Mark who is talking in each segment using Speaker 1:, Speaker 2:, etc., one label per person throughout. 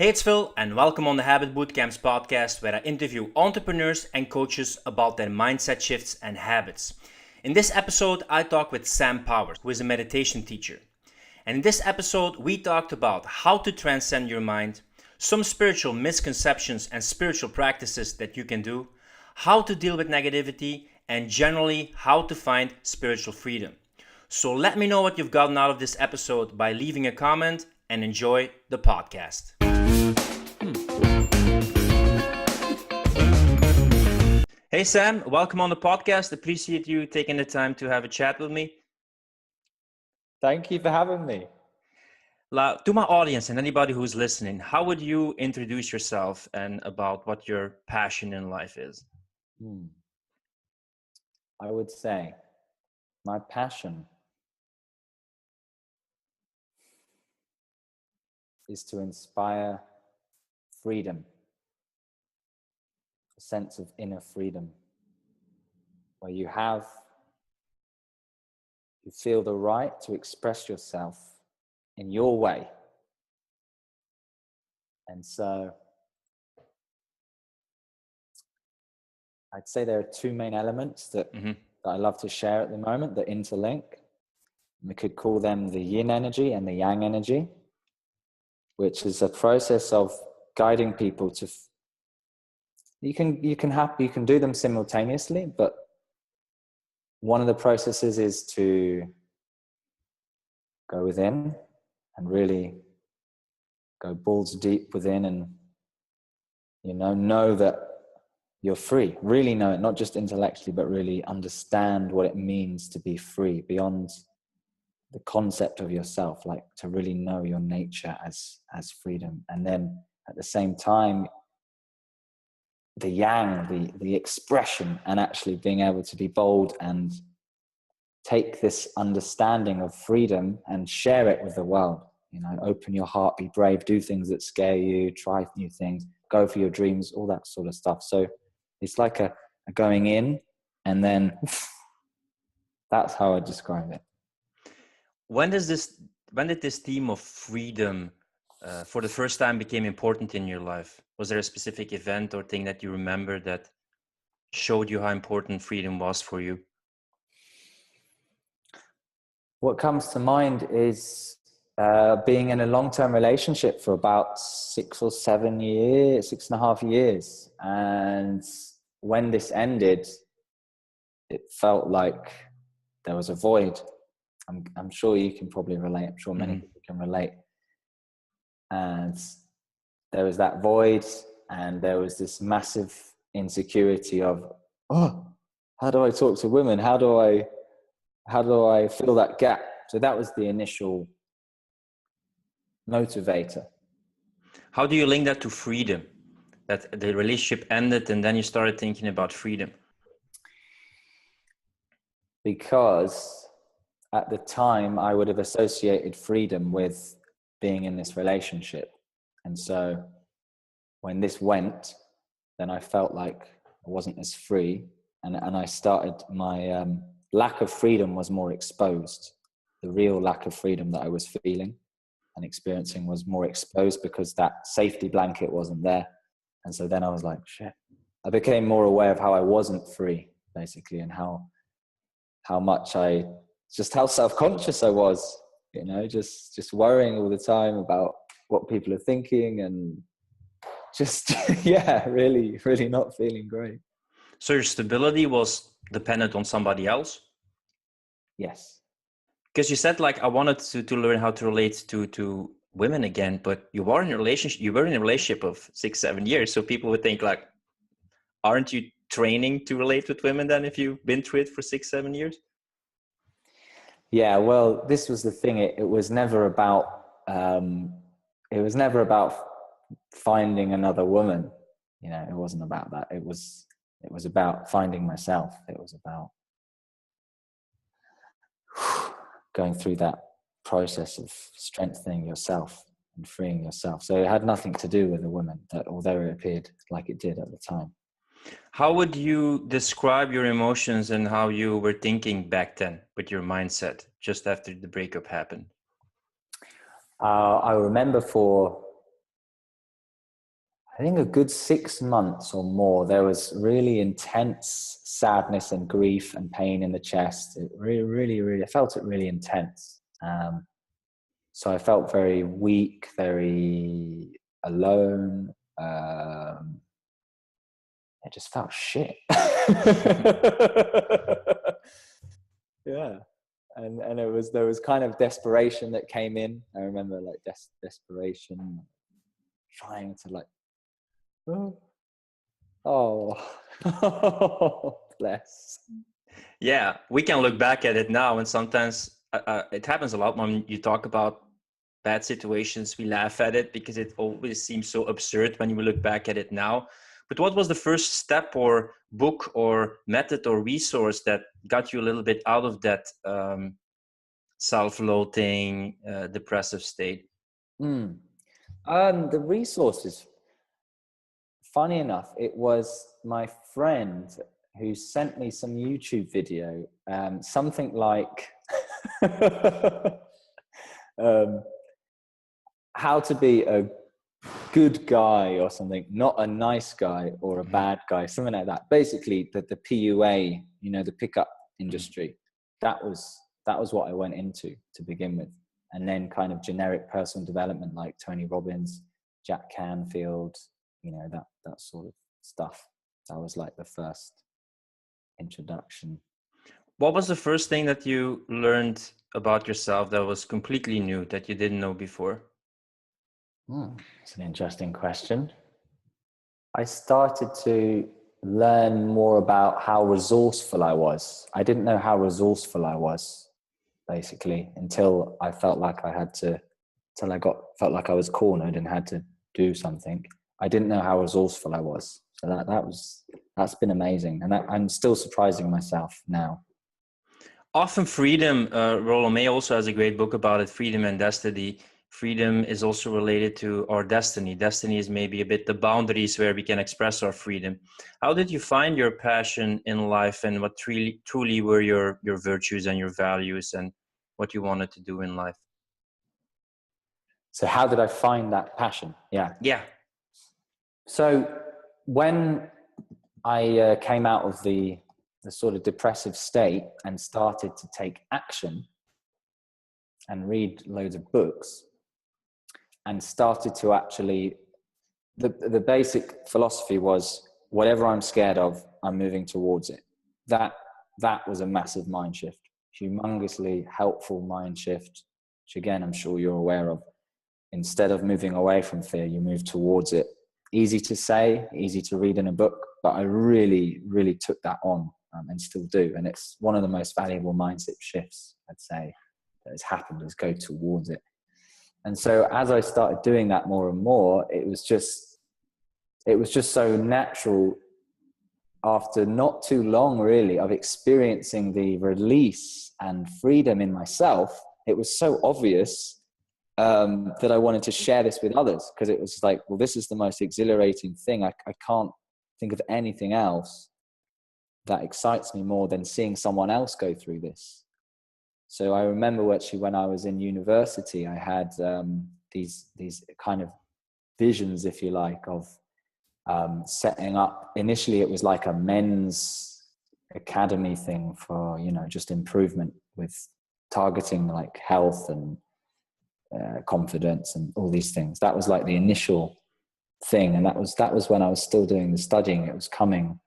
Speaker 1: Hey, it's Phil, and welcome on the Habit Bootcamps podcast, where I interview entrepreneurs and coaches about their mindset shifts and habits. In this episode, I talk with Sam Powers, who is a meditation teacher. And in this episode, we talked about how to transcend your mind, some spiritual misconceptions and spiritual practices that you can do, how to deal with negativity, and generally how to find spiritual freedom. So let me know what you've gotten out of this episode by leaving a comment and enjoy the podcast. Hey Sam, welcome on the podcast. Appreciate you taking the time to have a chat with me.
Speaker 2: Thank you for having me.
Speaker 1: To my audience and anybody who's listening, how would you introduce yourself and about what your passion in life is?
Speaker 2: I would say my passion is to inspire freedom, a sense of inner freedom, where you feel the right to express yourself in your way. And so I'd say there are two main elements that I love to share at the moment that interlink. We could call them the yin energy and the yang energy, which is a process of guiding people to. You can do them simultaneously, but one of the processes is to go within and really go balls deep within, and know that you're free. Really know it, not just intellectually, but really understand what it means to be free beyond the concept of yourself, like to really know your nature as freedom. And then at the same time, the yang, the expression, and actually being able to be bold and take this understanding of freedom and share it with the world. Open your heart, be brave, do things that scare you, try new things, go for your dreams, all that sort of stuff. So it's like a going in, and then that's how I describe it.
Speaker 1: When did this theme of freedom for the first time became important in your life? Was there a specific event or thing that you remember that showed you how important freedom was for you?
Speaker 2: What comes to mind is being in a long-term relationship for about 6.5 years. And when this ended, it felt like there was a void. I'm sure you can probably relate. I'm sure many people can relate. And there was that void, and there was this massive insecurity of, how do I talk to women? How do I fill that gap? So that was the initial motivator.
Speaker 1: How do you link that to freedom? That the relationship ended and then you started thinking about freedom?
Speaker 2: Because at the time I would have associated freedom with being in this relationship. And so when this went, then I felt like I wasn't as free. And I started, my lack of freedom was more exposed. The real lack of freedom that I was feeling and experiencing was more exposed because that safety blanket wasn't there. And so then I was like, shit. I became more aware of how I wasn't free, basically, and how self-conscious I was, just worrying all the time about what people are thinking, and just, really, really not feeling great.
Speaker 1: So your stability was dependent on somebody else?
Speaker 2: Yes.
Speaker 1: Because you said, like, I wanted to learn how to relate to women again, but you were in a relationship of 6-7 years. So people would think, like, aren't you training to relate with women then if you've been through it for 6-7 years?
Speaker 2: Yeah, well, this was the thing. It was never about finding another woman. It wasn't about that. It was about finding myself. It was about going through that process of strengthening yourself and freeing yourself. So it had nothing to do with a woman, although it appeared like it did at the time.
Speaker 1: How would you describe your emotions and how you were thinking back then with your mindset just after the breakup happened?
Speaker 2: I remember for I think a good 6 months or more, there was really intense sadness and grief and pain in the chest. It really, I felt it really intense. So I felt very weak, very alone. I just felt shit. Yeah. And there was kind of desperation that came in. I remember like desperation, trying to like, oh, bless.
Speaker 1: Yeah, we can look back at it now, and sometimes it happens a lot when you talk about bad situations. We laugh at it because it always seems so absurd when you look back at it now. But what was the first step or book or method or resource that got you a little bit out of that self-loathing, depressive state?
Speaker 2: The resources, funny enough, it was my friend who sent me some YouTube video, something like how to be a good guy or something, not a nice guy or a bad guy, something like that. Basically, the PUA, you know, the pickup industry, that was what I went into to begin with. And then kind of generic personal development like Tony Robbins, Jack Canfield, you know, that sort of stuff. That was like the first introduction.
Speaker 1: What was the first thing that you learned about yourself that was completely new, that you didn't know before?
Speaker 2: It's an interesting question. I started to learn more about how resourceful I was. I didn't know how resourceful I was, basically, until I felt like I had to, felt like I was cornered and had to do something. I didn't know how resourceful I was. So that's been amazing. And I'm still surprising myself now.
Speaker 1: Often freedom, Rollo May also has a great book about it, Freedom and Destiny. Freedom is also related to our destiny. Destiny is maybe a bit the boundaries where we can express our freedom. How did you find your passion in life, and what truly were your virtues and your values and what you wanted to do in life?
Speaker 2: So how did I find that passion?
Speaker 1: Yeah.
Speaker 2: So when I came out of the sort of depressive state and started to take action and read loads of books, and started to actually, the basic philosophy was, whatever I'm scared of, I'm moving towards it. That was a massive mind shift, humongously helpful mind shift, which again, I'm sure you're aware of. Instead of moving away from fear, you move towards it. Easy to say, easy to read in a book, but I really, really took that on and still do. And it's one of the most valuable mindset shifts, I'd say, that has happened, is go towards it. And so as I started doing that more and more, it was just so natural, after not too long really of experiencing the release and freedom in myself. It was so obvious that I wanted to share this with others, because it was like, well, this is the most exhilarating thing. I can't think of anything else that excites me more than seeing someone else go through this. So I remember actually when I was in university, I had these kind of visions, if you like, of setting up. Initially, it was like a men's academy thing for, you know, just improvement, with targeting like health and confidence and all these things. That was like the initial thing, and that was when I was still doing the studying. It was coming,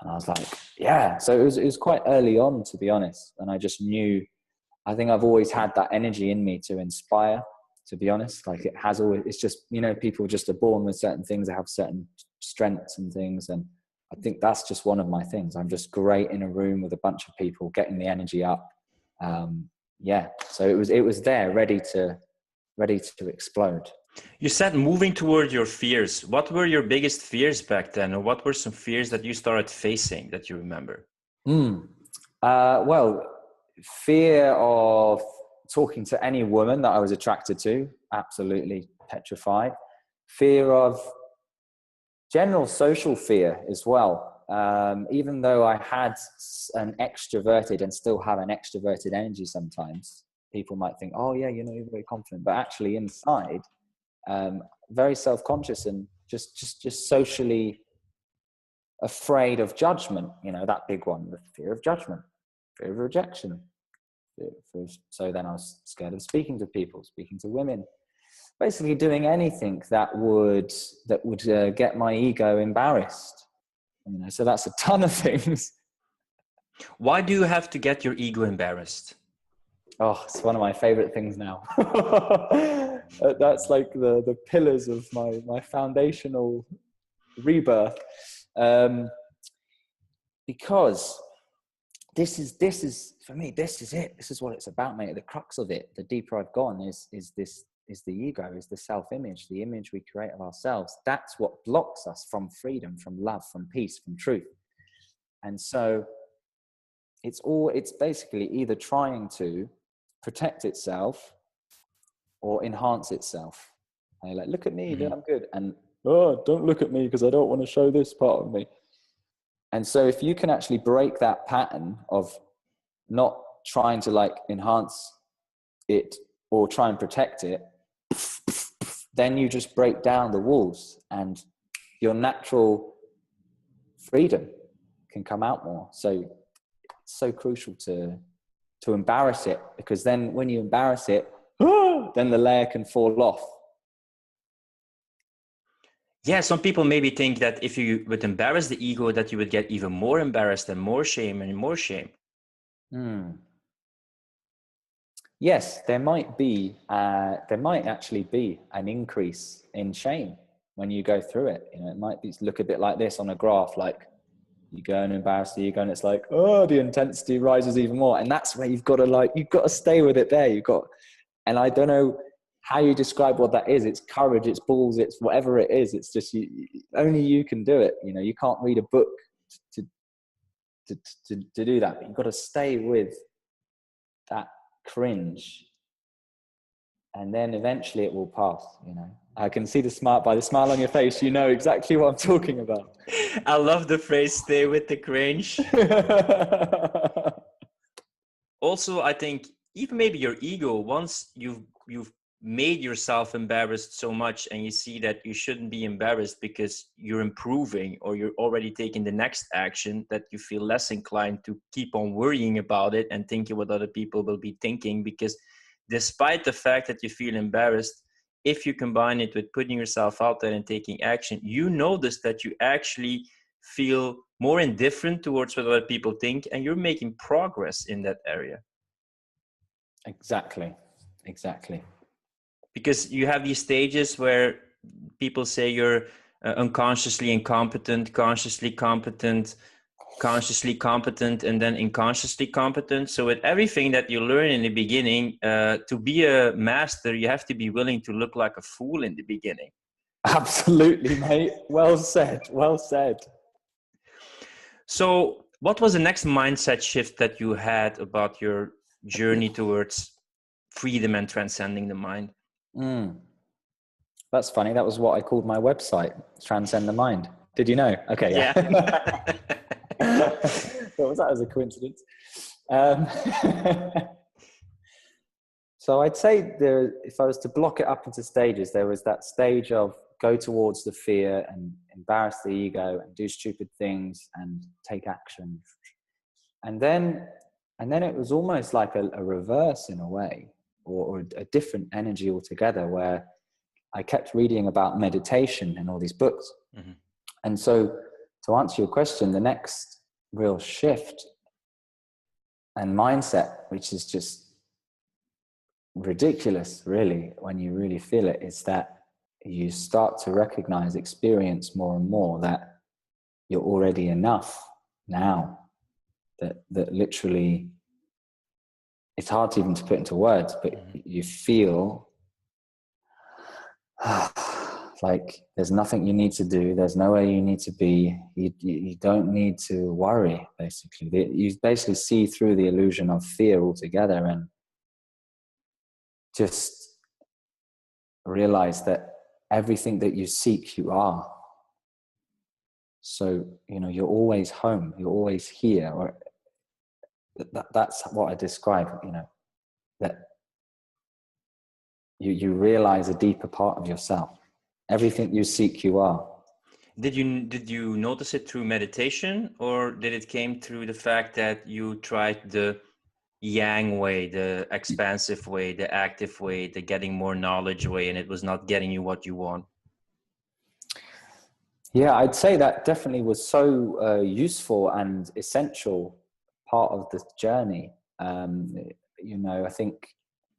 Speaker 2: and I was like, yeah. So it was quite early on, to be honest, and I just knew. I think I've always had that energy in me to inspire, to be honest. Like it has always, it's just, you know, people just are born with certain things, they have certain strengths and things. And I think that's just one of my things. I'm just great in a room with a bunch of people, getting the energy up. Yeah. So it was there, ready to explode.
Speaker 1: You said moving toward your fears. What were your biggest fears back then? Or what were some fears that you started facing that you remember?
Speaker 2: Well, fear of talking to any woman that I was attracted to, absolutely petrified. Fear of general social fear as well. Even though I had an extroverted and still have an extroverted energy sometimes, people might think, oh yeah, you know, you're very confident. But actually inside, very self-conscious and just socially afraid of judgment, that big one, the fear of judgment, fear of rejection. So then I was scared of speaking to people, speaking to women, basically doing anything that would get my ego embarrassed. So that's a ton of things.
Speaker 1: Why do you have to get your ego embarrassed?
Speaker 2: Oh, it's one of my favorite things now. That's like the pillars of my foundational rebirth. Because this is for me, this is it. This is what it's about, mate. The crux of it, the deeper I've gone, is the ego, is the self-image, the image we create of ourselves. That's what blocks us from freedom, from love, from peace, from truth. And so it's basically either trying to protect itself or enhance itself. And you're like, look at me, I'm good. And don't look at me because I don't want to show this part of me. And so if you can actually break that pattern of not trying to like enhance it or try and protect it, then you just break down the walls and your natural freedom can come out more. So it's so crucial to embarrass it, because then when you embarrass it, then the layer can fall off.
Speaker 1: Yeah, some people maybe think that if you would embarrass the ego, that you would get even more embarrassed and more shame and more shame.
Speaker 2: Yes, there might actually be an increase in shame when you go through it. It might look a bit like this on a graph, like you go and embarrass the ego and it's like, the intensity rises even more. And that's where you've got to stay with it there. And I don't know how you describe what that is. It's courage, it's balls, it's whatever it is. It's just only you can do it. You can't read a book to do that. But you've got to stay with that cringe, and then eventually it will pass. I can see by the smile on your face, you know exactly what I'm talking about.
Speaker 1: I love the phrase "stay with the cringe." Also, I think even maybe your ego, once you've made yourself embarrassed so much and you see that you shouldn't be embarrassed because you're improving or you're already taking the next action, that you feel less inclined to keep on worrying about it and thinking what other people will be thinking. Because despite the fact that you feel embarrassed, if you combine it with putting yourself out there and taking action, you notice that you actually feel more indifferent towards what other people think, and you're making progress in that area.
Speaker 2: Exactly.
Speaker 1: Because you have these stages where people say you're unconsciously incompetent, consciously competent, consciously competent, and then unconsciously competent. So with everything that you learn in the beginning, to be a master, you have to be willing to look like a fool in the beginning.
Speaker 2: Absolutely, mate. Well said.
Speaker 1: So what was the next mindset shift that you had about your journey towards freedom and transcending the mind?
Speaker 2: That's funny. That was what I called my website, Transcend the Mind. Did you know? Okay, yeah. What was that as a coincidence? So I'd say if I was to block it up into stages, there was that stage of go towards the fear and embarrass the ego and do stupid things and take action. And then it was almost like a reverse in a way, or a different energy altogether, where I kept reading about meditation in all these books. Mm-hmm. And so to answer your question, the next real shift and mindset, which is just ridiculous really when you really feel it, is that you start to recognize, experience more and more that you're already enough now, that literally it's hard to even to put into words, but you feel like there's nothing you need to do, there's nowhere you need to be, you don't need to worry. Basically you basically see through the illusion of fear altogether and just realize that everything that you seek, you are. So, you're always home, you're always here, or that's what I describe, that you realize a deeper part of yourself. Everything you seek, you are.
Speaker 1: Did you notice it through meditation, or did it came through the fact that you tried the yang way, the expansive way, the active way, the getting more knowledge way, and it was not getting you what you want?
Speaker 2: Yeah, I'd say that definitely was so useful and essential part of the journey. You know, I think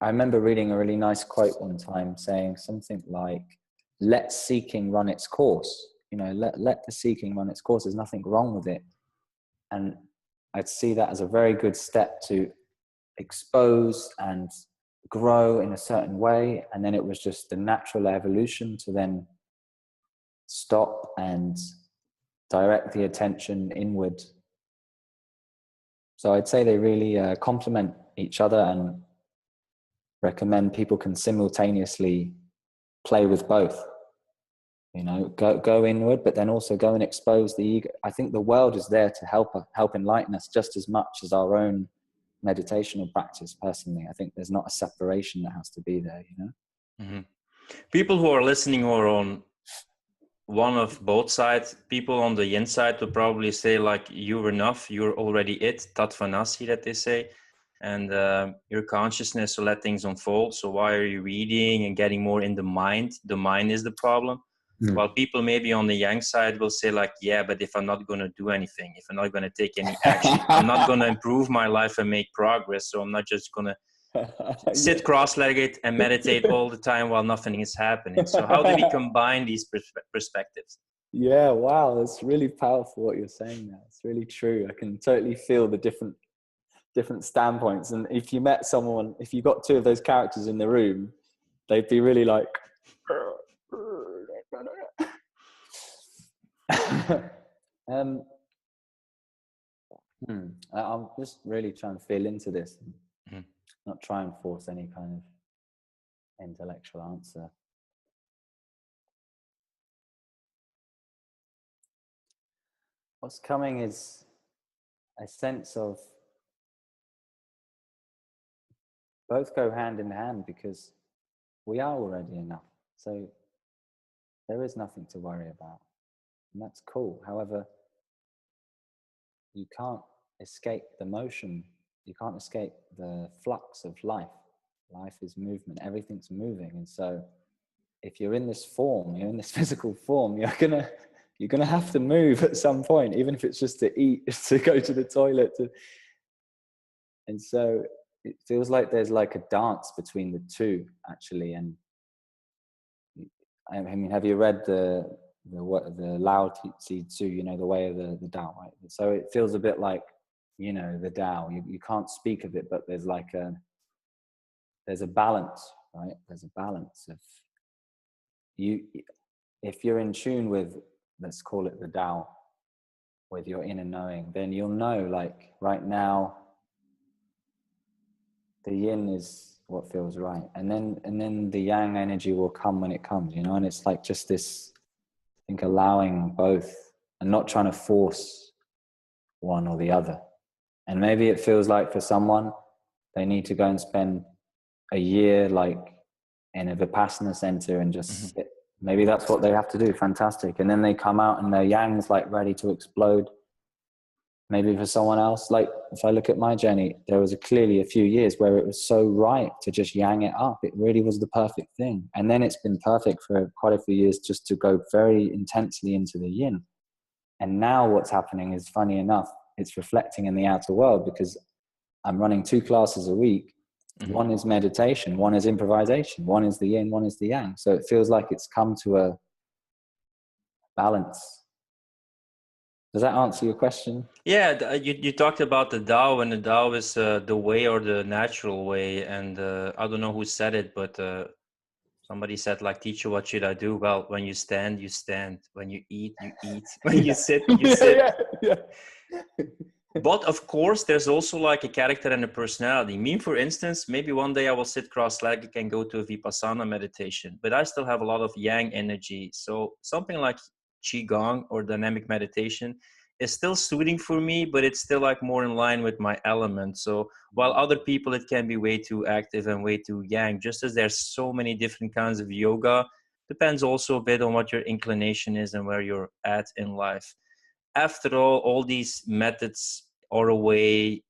Speaker 2: I remember reading a really nice quote one time saying something like, let seeking run its course. You know, let the seeking run its course. There's nothing wrong with it. And I'd see that as a very good step to expose and grow in a certain way. And then it was just the natural evolution to then stop and direct the attention inward. So I'd say they really complement each other, and recommend people can simultaneously play with both. You know, go inward, but then also go and expose the ego. I think the world is there to help enlighten us just as much as our own meditational practice. Personally, I think there's not a separation that has to be there. You know,
Speaker 1: Mm-hmm. People who are listening who are on one of both sides, people on the inside will probably say like, you're enough, you're already it, Tatvanasi that they say, and your consciousness will let things unfold. So why are you reading and getting more in the mind? The mind is the problem. While people maybe on the yang side will say like, yeah, but if I'm not going to do anything, if I'm not going to take any action, I'm not going to improve my life and make progress. So I'm not just going to sit cross-legged and meditate all the time while nothing is happening. So how do we combine these perspectives?
Speaker 2: Yeah, wow, that's really powerful what you're saying there. It's really true. I can totally feel the different standpoints. And if you met someone, if you got two of those characters in the room, they'd be really like, I'm just really trying to feel into this, not try and force any kind of intellectual answer. What's coming is a sense of both go hand in hand, because we are already enough. So there is nothing to worry about. And that's cool. However, you can't escape the motion. You can't escape the flux of life. Life is movement. Everything's moving. And so if you're in this form, you're in this physical form, you're gonna have to move at some point, even if it's just to eat, to go to the toilet. And so it feels like there's like a dance between the two, actually. And I mean, have you read the Lao Tzu, you know, the way of the Tao, right? So it feels a bit like, you know, the Tao. You can't speak of it, but there's like there's a balance, right? There's a balance of you. If you're in tune with, let's call it the Tao, with your inner knowing, then you'll know, like right now, the yin is what feels right, and then the yang energy will come when it comes, you know. And it's like just this, I think, allowing both and not trying to force one or the other. And maybe it feels like for someone they need to go and spend a year like in a Vipassana center and just sit. Maybe that's what they have to do. Fantastic. And then they come out and their yang's like ready to explode. Maybe for someone else, like if I look at my journey, there was clearly a few years where it was so right to just yang it up. It really was the perfect thing. And then it's been perfect for quite a few years just to go very intensely into the yin. And now what's happening is, funny enough, it's reflecting in the outer world, because I'm running 2 classes a week. One is meditation, one is improvisation, one is the yin, one is the yang. So it feels like it's come to a balance. Does that answer your question?
Speaker 1: Yeah, you talked about the Tao, and the Tao is the way, or the natural way. And I don't know who said it, but somebody said like, teacher, what should I do? Well, when you stand, you stand. When you eat, you eat. When you sit, you sit.
Speaker 2: Yeah.
Speaker 1: But of course, there's also like a character and a personality. Me, for instance, maybe one day I will sit cross-legged and go to a Vipassana meditation, but I still have a lot of yang energy. So something like Qigong or dynamic meditation is still suiting for me, but it's still like more in line with my element. So while other people, it can be way too active and way too yang, just as there's so many different kinds of yoga, depends also a bit on what your inclination is and where you're at in life. After all these methods are a way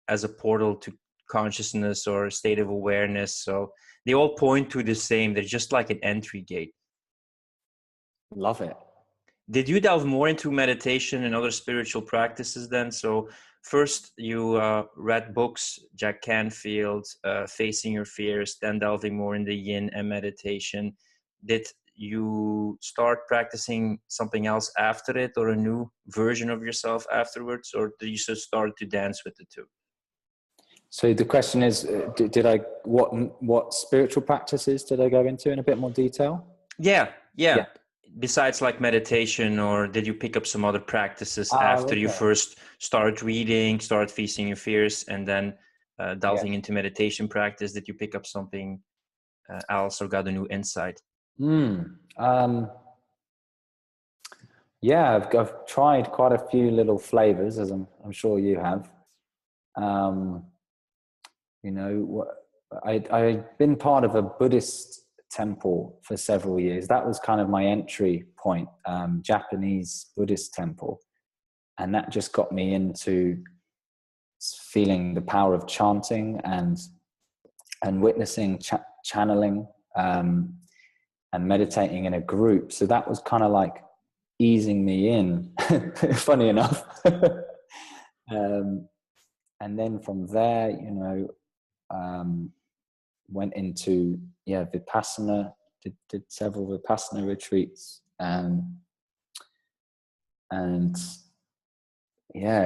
Speaker 1: as a portal to consciousness or a state of awareness. So they all point to the same. They're just like an entry gate.
Speaker 2: Love it.
Speaker 1: Did you delve more into meditation and other spiritual practices then? So first you read books, Jack Canfield, Facing Your Fears, then delving more in the yin and meditation. Did you start practicing something else after it, or a new version of yourself afterwards, or did you just start to dance with the two?
Speaker 2: So the question is, did I, what spiritual practices did I go into in a bit more detail?
Speaker 1: Yeah.
Speaker 2: Yeah.
Speaker 1: Besides like meditation, or did you pick up some other practices after you
Speaker 2: Okay.
Speaker 1: first start reading, start facing your fears, and then delving into meditation practice? Did you pick up something else or got a new insight?
Speaker 2: Yeah, I've tried quite a few little flavors, as I'm sure you have. You know, I've been part of a Buddhist temple for several years. That was kind of my entry point, Japanese Buddhist temple. And that just got me into feeling the power of chanting and witnessing, channeling, and meditating in a group. So that was kind of like easing me in, funny enough. And then from there, you know, went into Vipassana, did several Vipassana retreats, and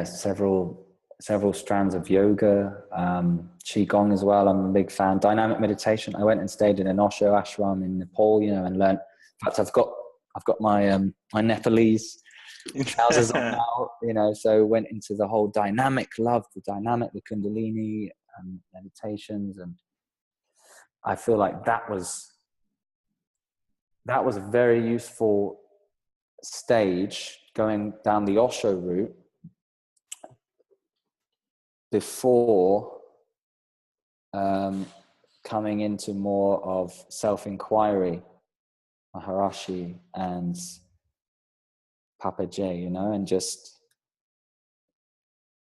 Speaker 2: several strands of yoga, qigong as well. I'm a big fan. Dynamic meditation. I went and stayed in an Osho ashram in Nepal, you know, and learned. In fact, I've got my my Nepalese trousers on now, you know. So went into the whole dynamic, loved the dynamic, the Kundalini meditations, and I feel like that was a very useful stage going down the Osho route before coming into more of self-inquiry, Maharashi and Papaji, you know,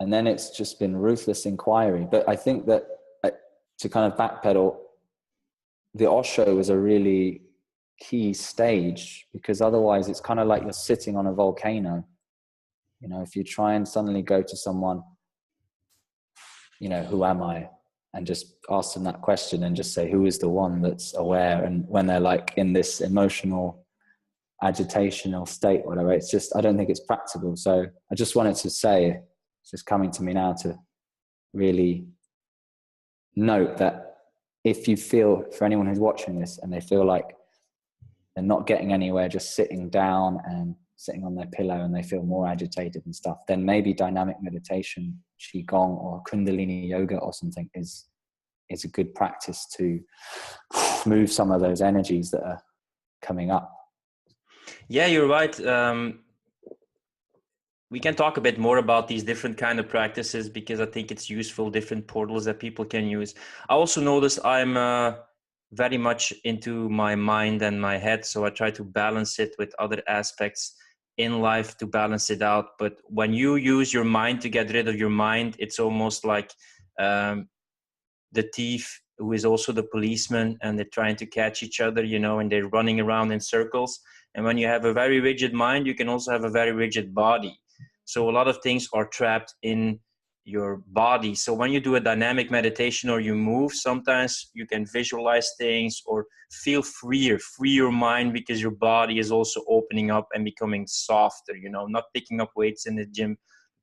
Speaker 2: and then it's just been ruthless inquiry. But I think that to kind of backpedal, the Osho is a really key stage, because otherwise it's kind of like you're sitting on a volcano. You know, if you try and suddenly go to someone, you know, who am I? And just ask them that question and just say, who is the one that's aware? And when they're like in this emotional agitational state, whatever, it's just, I don't think it's practical. So I just wanted to say, it's just coming to me now to really note that if you feel, for anyone who's watching this and they feel like they're not getting anywhere, just sitting down and sitting on their pillow, and they feel more agitated and stuff, then maybe dynamic meditation, qigong or Kundalini Yoga or something is a good practice to move some of those energies that are coming up.
Speaker 1: Yeah, you're right. We can talk a bit more about these different kind of practices, because I think it's useful, different portals that people can use. I also notice I'm very much into my mind and my head, so I try to balance it with other aspects in life to balance it out. But when you use your mind to get rid of your mind, it's almost like the thief who is also the policeman, and they're trying to catch each other, you know, and they're running around in circles. And when you have a very rigid mind, you can also have a very rigid body. So a lot of things are trapped in your body. So when you do a dynamic meditation or you move, sometimes you can visualize things or feel free your mind, because your body is also opening up and becoming softer, you know, not picking up weights in the gym,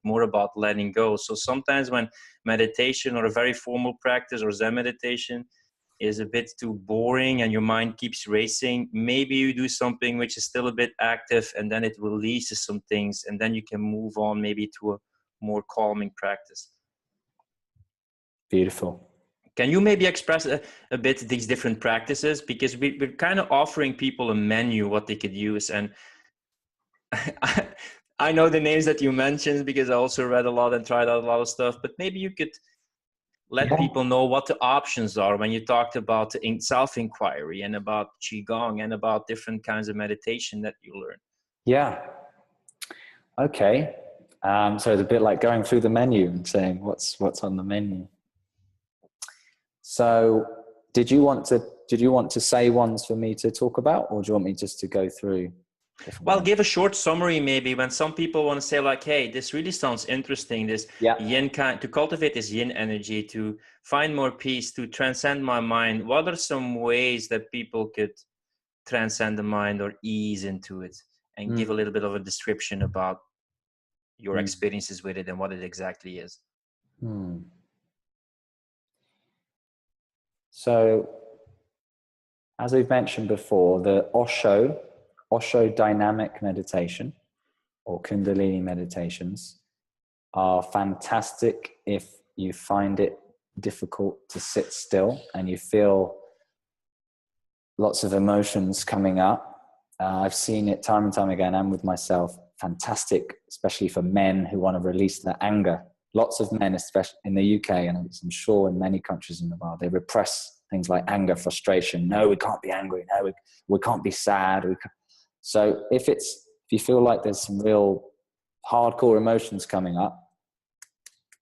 Speaker 1: more about letting go. So sometimes when meditation or a very formal practice or Zen meditation is a bit too boring and your mind keeps racing, maybe you do something which is still a bit active, and then it releases some things, and then you can move on maybe to a more calming practice.
Speaker 2: Beautiful.
Speaker 1: Can you maybe express a bit these different practices? Because we're kind of offering people a menu what they could use. And I know the names that you mentioned because I also read a lot and tried out a lot of stuff, but maybe you could let
Speaker 2: Yeah.
Speaker 1: people know what the options are when you talked about self-inquiry and about qigong and about different kinds of meditation that you learn?
Speaker 2: Yeah. Okay. So it's a bit like going through the menu and saying what's on the menu. So did you want to say ones for me to talk about, or do you want me just to go through different
Speaker 1: Well,
Speaker 2: ones?
Speaker 1: give a short summary maybe when some people want to say like, hey, this really sounds interesting, this
Speaker 2: Yeah.
Speaker 1: yin kind, to cultivate this yin energy, to find more peace, to transcend my mind. What are some ways that people could transcend the mind or ease into it, and give a little bit of a description about your experiences with it and what it exactly is?
Speaker 2: So as we've mentioned before, the Osho dynamic meditation or Kundalini meditations are fantastic if you find it difficult to sit still and you feel lots of emotions coming up. I've seen it time and time again, and with myself, fantastic, especially for men who want to release their anger. Lots of men, especially in the UK, and I'm sure in many countries in the world, they repress things like anger, frustration. No, we can't be angry. No, we can't be sad. So if you feel like there's some real hardcore emotions coming up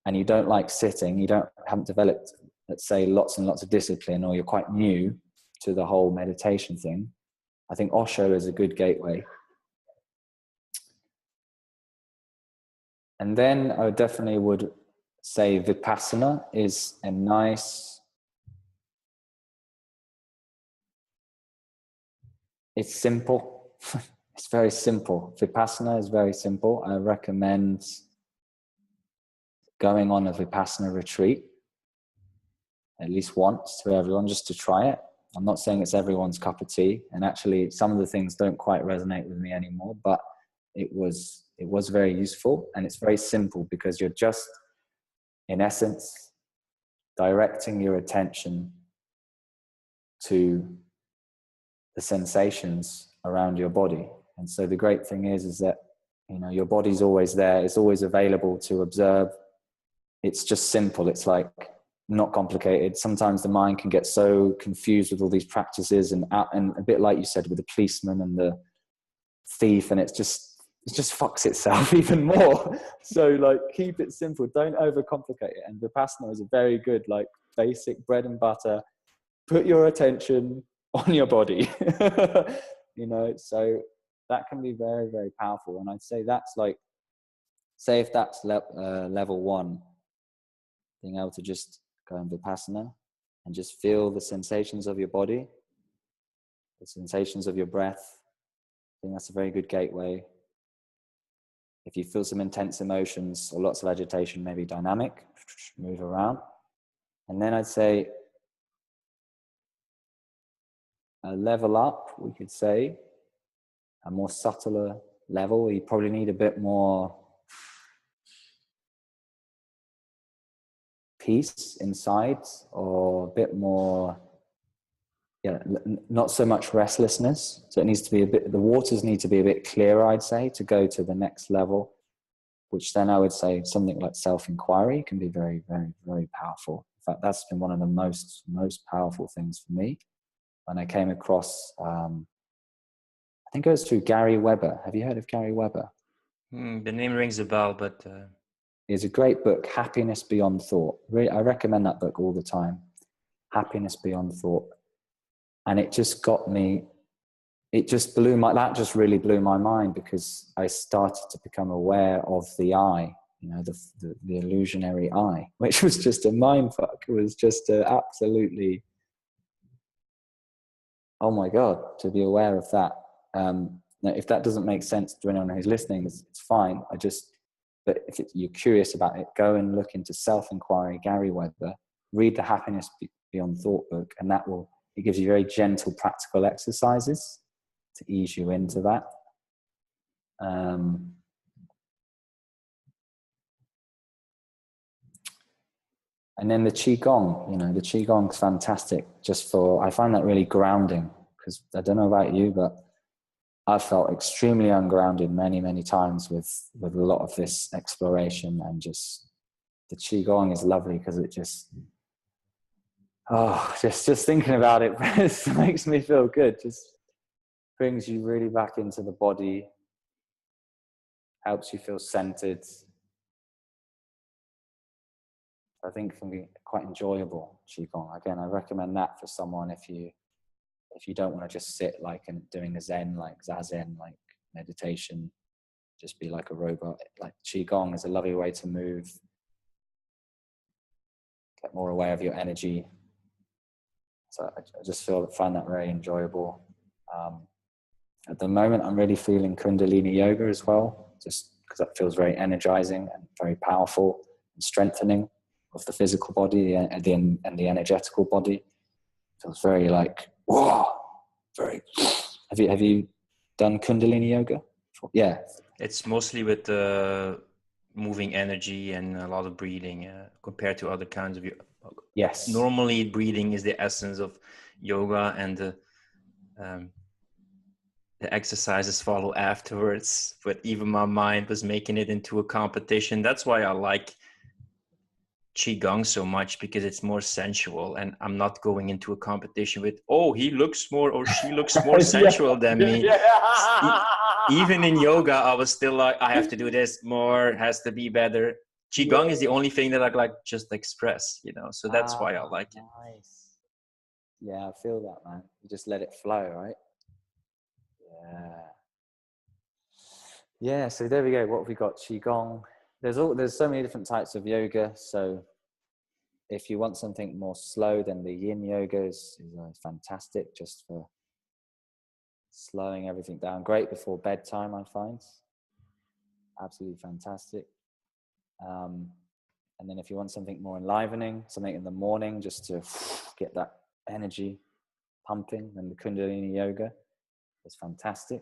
Speaker 2: and you don't like sitting, haven't developed, let's say, lots and lots of discipline, or you're quite new to the whole meditation thing, I think Osho is a good gateway. And then I definitely would say Vipassana is a nice, it's simple. It's very simple. Vipassana is very simple. I recommend going on a Vipassana retreat at least once to everyone, just to try it. I'm not saying it's everyone's cup of tea, and actually some of the things don't quite resonate with me anymore, but it was very useful, and it's very simple because you're just, in essence, directing your attention to the sensations around your body. And so the great thing is that, you know, your body's always there. It's always available to observe. It's just simple. It's like not complicated. Sometimes the mind can get so confused with all these practices and a bit like you said with the policeman and the thief, and it just fucks itself even more. So like, keep it simple. Don't overcomplicate it. And Vipassana is a very good, like, basic bread and butter. Put your attention on your body. You know, so that can be very, very powerful. And I'd say that's like, say if that's level one, being able to just go in Vipassana and just feel the sensations of your body, the sensations of your breath. I think that's a very good gateway. If you feel some intense emotions or lots of agitation, maybe dynamic, move around. And then I'd say a level up, we could say, a more subtler level. You probably need a bit more peace inside, or a bit more, not so much restlessness. So it needs to be the waters need to be a bit clearer, I'd say, to go to the next level, which then I would say something like self-inquiry can be very, very, very powerful. In fact, that's been one of the most powerful things for me when I came across, I think it was through Gary Weber. Have you heard of Gary Weber?
Speaker 1: The name rings a bell, but...
Speaker 2: It's a great book, Happiness Beyond Thought. I recommend that book all the time. Happiness Beyond Thought. And it just got me, that just really blew my mind, because I started to become aware of the I, you know, the illusionary I, which was just a mind fuck. It was just absolutely, oh my God, to be aware of that. Now, if that doesn't make sense to anyone who's listening, it's fine. But if you're curious about it, go and look into self-inquiry, Gary Weber, read the Happiness Beyond Thought book, and it gives you very gentle, practical exercises to ease you into that. And then the Qigong, you know, the Qigong's fantastic I find that really grounding, because I don't know about you, but I've felt extremely ungrounded many, many times with a lot of this exploration, and just the Qigong is lovely because it just Oh, just thinking about it makes me feel good. Just brings you really back into the body, helps you feel centered. I think it can be quite enjoyable, Qigong. Again, I recommend that for someone if you don't want to just sit like and doing a Zen, like Zazen, like meditation, just be like a robot. Like Qigong is a lovely way to move, get more aware of your energy. So I just find that very enjoyable. At the moment, I'm really feeling Kundalini Yoga as well, just because that feels very energizing and very powerful and strengthening of the physical body and the energetical body. It feels very like, whoa, very. Have you done Kundalini Yoga? Yeah.
Speaker 1: It's mostly with moving energy and a lot of breathing compared to other kinds of yoga.
Speaker 2: Yes.
Speaker 1: Normally, breathing is the essence of yoga, and the exercises follow afterwards. But even my mind was making it into a competition. That's why I like Qigong so much, because it's more sensual, and I'm not going into a competition with, oh, he looks more or she looks more sensual than me. Even in yoga, I was still like, I have to do this more, it has to be better. Qigong is the only thing that I like just express, so that's why I like it.
Speaker 2: Nice. Yeah, I feel that, man. You just let it flow, right? Yeah, so there we go. What have we got? Qigong. There's so many different types of yoga. So if you want something more slow, then the yin yoga is fantastic, just for slowing everything down. Great before bedtime, I find. Absolutely fantastic. And then if you want something more enlivening, something in the morning, just to get that energy pumping, then the Kundalini Yoga is fantastic.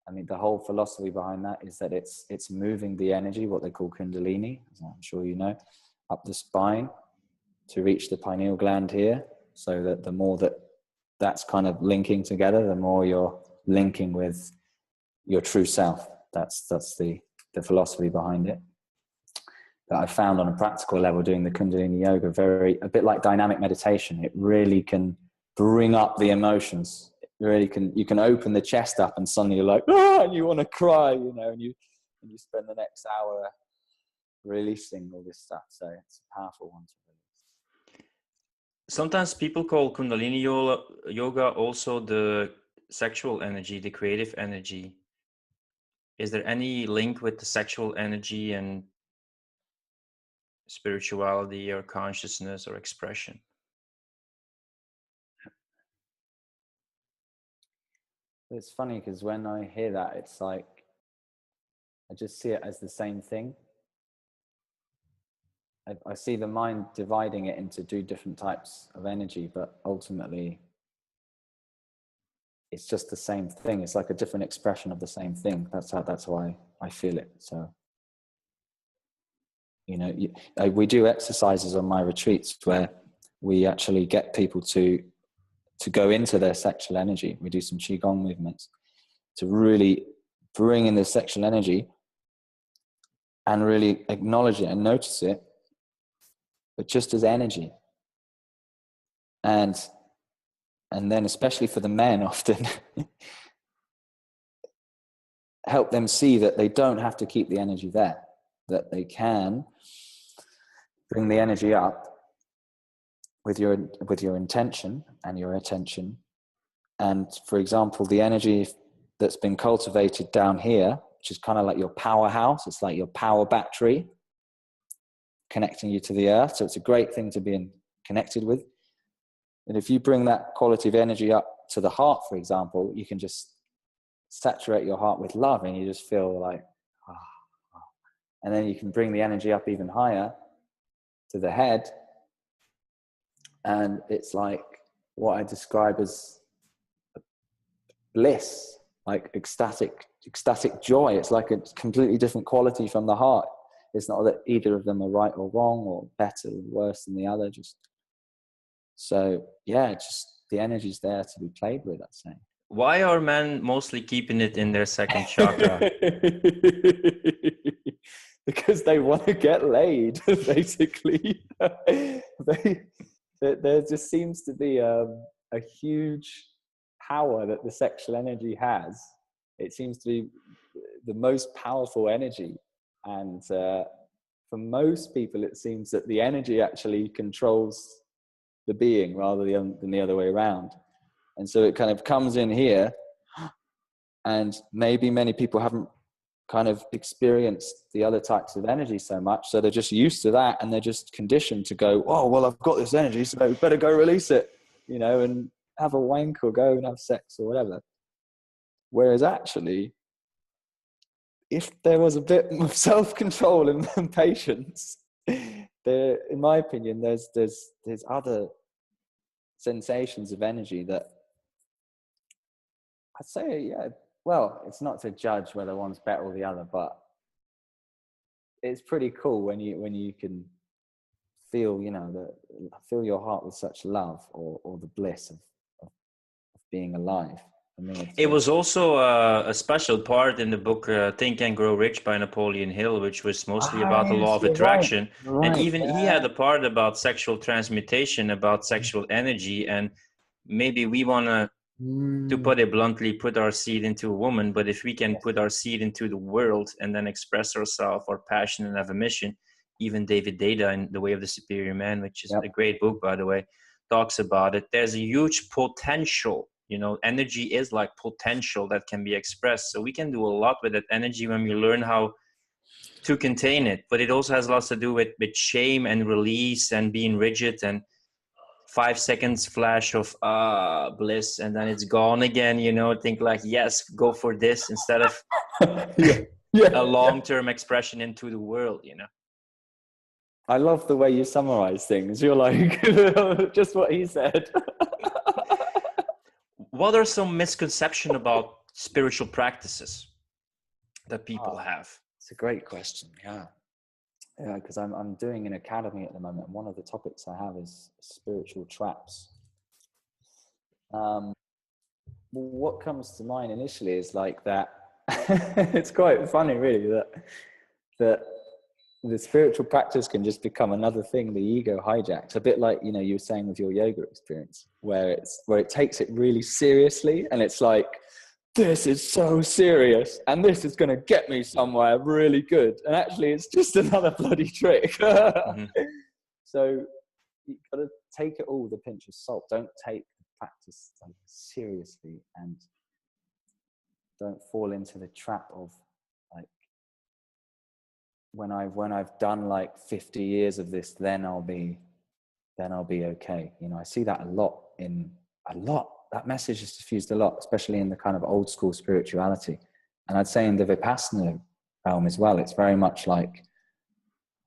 Speaker 2: I mean, the whole philosophy behind that is that it's moving the energy, what they call Kundalini, as I'm sure you know, up the spine to reach the pineal gland here, so that the more that's kind of linking together, the more you're linking with your true self. That's the philosophy behind it. That I found on a practical level doing the Kundalini Yoga, a bit like dynamic meditation. It really can bring up the emotions. You can open the chest up and suddenly you're like, and you want to cry, and you spend the next hour releasing all this stuff. So it's a powerful one to release.
Speaker 1: Sometimes people call Kundalini Yoga also the sexual energy, the creative energy. Is there any link with the sexual energy and spirituality or consciousness or expression?
Speaker 2: It's funny because when I hear that, it's like I just see it as the same thing. I see the mind dividing it into two different types of energy, but ultimately it's just the same thing. It's like a different expression of the same thing. That's how I feel it. So, we do exercises on my retreats where we actually get people to go into their sexual energy. We do some Qigong movements to really bring in the sexual energy and really acknowledge it and notice it, but just as energy. And then especially for the men, often help them see that they don't have to keep the energy there, that they can bring the energy up with your intention and your attention. And for example, the energy that's been cultivated down here, which is kind of like your powerhouse, it's like your power battery connecting you to the earth. So it's a great thing to be connected with. And if you bring that quality of energy up to the heart, for example, you can just saturate your heart with love and you just feel like, and then you can bring the energy up even higher to the head. And it's like what I describe as bliss, like ecstatic joy. It's like a completely different quality from the heart. It's not that either of them are right or wrong or better or worse than the other. So the energy's there to be played with, I'd say.
Speaker 1: Why are men mostly keeping it in their second chakra?
Speaker 2: Because they want to get laid, basically. there just seems to be a huge power that the sexual energy has. It seems to be the most powerful energy. And for most people, it seems that the energy actually controls the being rather than the other way around. And so it kind of comes in here, and maybe many people haven't kind of experienced the other types of energy so much, so they're just used to that, and they're just conditioned to go, oh well, I've got this energy, so I better go release it, you know, and have a wank or go and have sex or whatever. Whereas actually, if there was a bit of self-control and patience, there, in my opinion, there's other sensations of energy that I'd say, yeah, well, it's not to judge whether one's better or the other, but it's pretty cool when you can feel, you know, fill your heart with such love or the bliss of being alive. I mean,
Speaker 1: It was also a special part in the book Think and Grow Rich by Napoleon Hill, which was mostly about the law
Speaker 2: yes,
Speaker 1: of
Speaker 2: you're right.
Speaker 1: attraction.
Speaker 2: You're
Speaker 1: And
Speaker 2: right.
Speaker 1: even he had a part about sexual transmutation, about sexual energy. And maybe we want to put it bluntly, put our seed into a woman. But if we can put our seed into the world and then express ourselves, our passion, and have a mission, even David Data in The Way of the Superior Man, which is a great book, by the way, talks about it. There's a huge potential. You know, energy is like potential that can be expressed. So we can do a lot with that energy when we learn how to contain it. But it also has lots to do with shame and release and being rigid and 5 seconds flash of bliss, and then it's gone again. You know, think like, yes, go for this, instead of a long-term expression into the world, you know.
Speaker 2: I love the way you summarize things. You're like, just what he said.
Speaker 1: What are some misconceptions about spiritual practices that people have?
Speaker 2: It's a great question. Yeah, because I'm doing an academy at the moment, and one of the topics I have is spiritual traps. What comes to mind initially is like that. It's quite funny, really, that the spiritual practice can just become another thing the ego hijacks. A bit like, you know, you were saying with your yoga experience, where it takes it really seriously, and it's like, this is so serious, and this is going to get me somewhere really good. And actually, it's just another bloody trick. Mm-hmm. So you've got to take it all with a pinch of salt. Don't take the practice seriously, and don't fall into the trap of like, when I've done like 50 years of this, then I'll be okay. You know, I see that a lot. That message is diffused a lot, especially in the kind of old school spirituality. And I'd say in the Vipassana realm as well, it's very much like,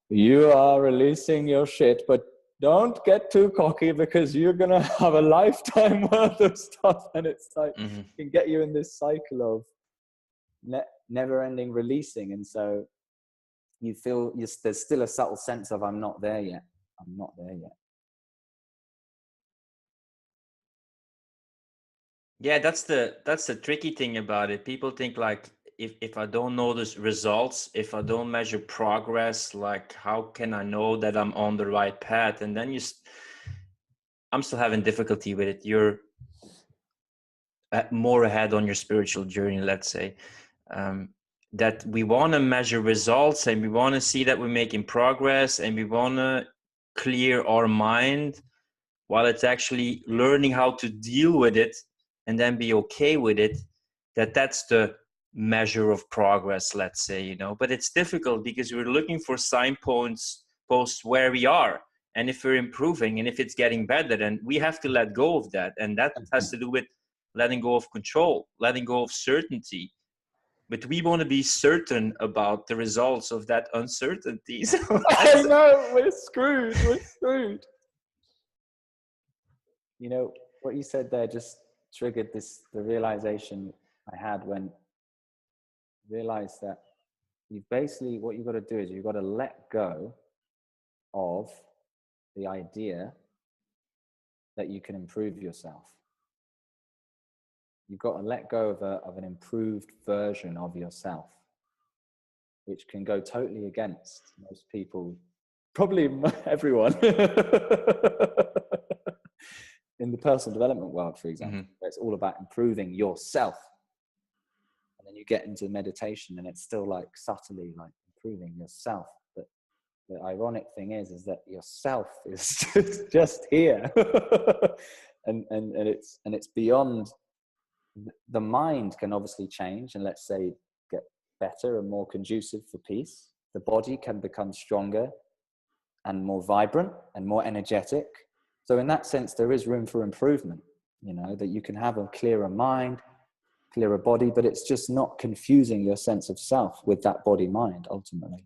Speaker 2: you are releasing your shit, but don't get too cocky, because you're going to have a lifetime worth of stuff. And it's like, it can get you in this cycle of never ending releasing. And so you feel there's still a subtle sense of, I'm not there yet.
Speaker 1: Yeah, that's the tricky thing about it. People think like, if I don't notice results, if I don't measure progress, like how can I know that I'm on the right path? And then I'm still having difficulty with it. You're more ahead on your spiritual journey, let's say, that we want to measure results, and we want to see that we're making progress, and we want to clear our mind, while it's actually learning how to deal with it and then be okay with it. That's the measure of progress, let's say, you know. But it's difficult because we're looking for signposts where we are, and if we're improving and if it's getting better, then we have to let go of that. And that has to do with letting go of control, letting go of certainty. But we want to be certain about the results of that uncertainty. So
Speaker 2: I know, we're screwed. You know, what you said there just triggered the realization I had when I realized that what you've got to do is you've got to let go of the idea that you can improve yourself. You've got to let go of an improved version of yourself, which can go totally against most people, probably everyone. in the personal development world, for example,
Speaker 1: Mm-hmm.
Speaker 2: where it's all about improving yourself. And then you get into meditation and it's still like subtly like improving yourself. But the ironic thing is that yourself is just here. and it's beyond. The mind can obviously change and, let's say, get better and more conducive for peace. The body can become stronger and more vibrant and more energetic. So in that sense, there is room for improvement, you know, that you can have a clearer mind, clearer body, but it's just not confusing your sense of self with that body mind ultimately.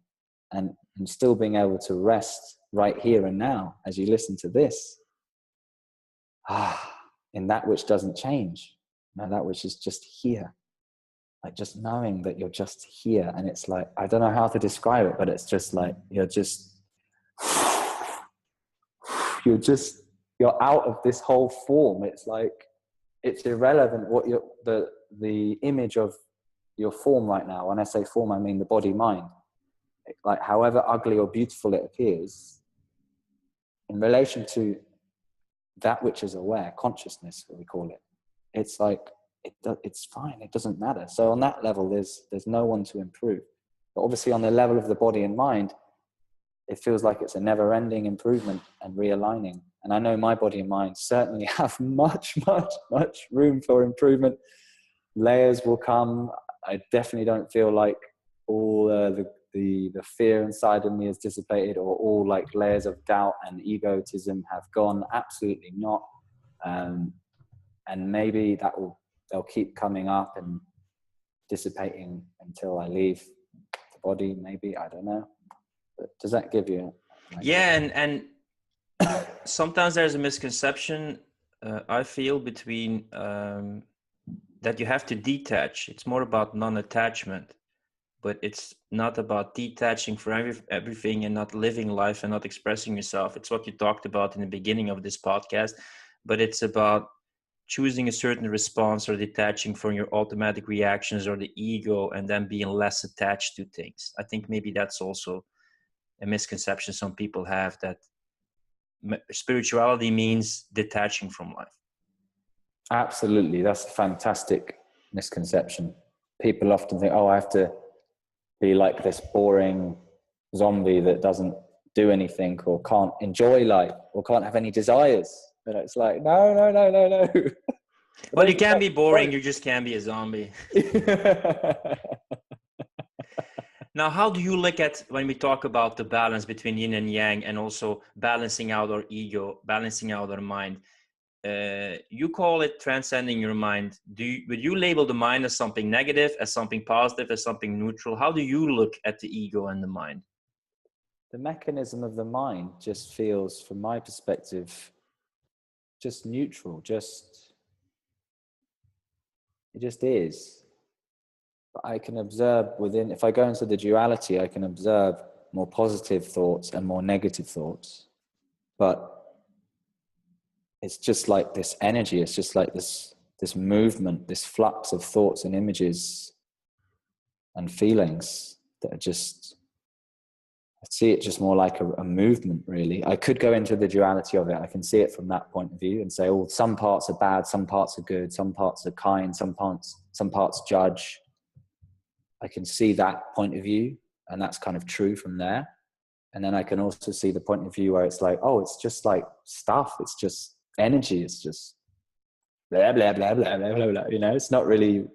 Speaker 2: And still being able to rest right here and now as you listen to this, in that which doesn't change, now that which is just here. Like just knowing that you're just here. And it's like, I don't know how to describe it, but it's just like, you're out of this whole form. It's like, it's irrelevant what the image of your form right now. When I say form, I mean the body mind. Like however ugly or beautiful it appears, in relation to that which is aware, consciousness, what we call it, it's like, it's fine. It doesn't matter. So on that level, there's no one to improve. But obviously on the level of the body and mind, it feels like it's a never-ending improvement and realigning. And I know my body and mind certainly have much, much, much room for improvement. Layers will come. I definitely don't feel like all the fear inside of me is dissipated, or all like layers of doubt and egotism have gone. Absolutely not. And maybe they'll keep coming up and dissipating until I leave the body. Maybe, I don't know. But does that give you an idea?
Speaker 1: Yeah, and sometimes there's a misconception, I feel, between that you have to detach. It's more about non-attachment, but it's not about detaching from everything and not living life and not expressing yourself. It's what you talked about in the beginning of this podcast, but it's about choosing a certain response or detaching from your automatic reactions or the ego, and then being less attached to things. I think maybe that's also a misconception some people have, that spirituality means detaching from life.
Speaker 2: Absolutely. That's a fantastic misconception. People often think, oh, I have to be like this boring zombie that doesn't do anything or can't enjoy life or can't have any desires. And it's like, no.
Speaker 1: Well, you can be boring, you just can't be a zombie. Now, how do you look at, when we talk about the balance between yin and yang, and also balancing out our ego, balancing out our mind? You call it transcending your mind. Would you label the mind as something negative, as something positive, as something neutral? How do you look at the ego and the mind?
Speaker 2: The mechanism of the mind just feels, from my perspective, just neutral. It just is. But I can observe within, if I go into the duality, I can observe more positive thoughts and more negative thoughts. But it's just like this energy. It's just like this movement, this flux of thoughts and images and feelings that are just, I see it just more like a movement, really. I could go into the duality of it. I can see it from that point of view and say, oh, some parts are bad, some parts are good, some parts are kind, some parts judge. I can see that point of view, and that's kind of true from there. And then I can also see the point of view where it's like, oh, it's just like stuff. It's just energy. It's just blah, blah, blah, blah, blah, blah, blah. You know, it's not really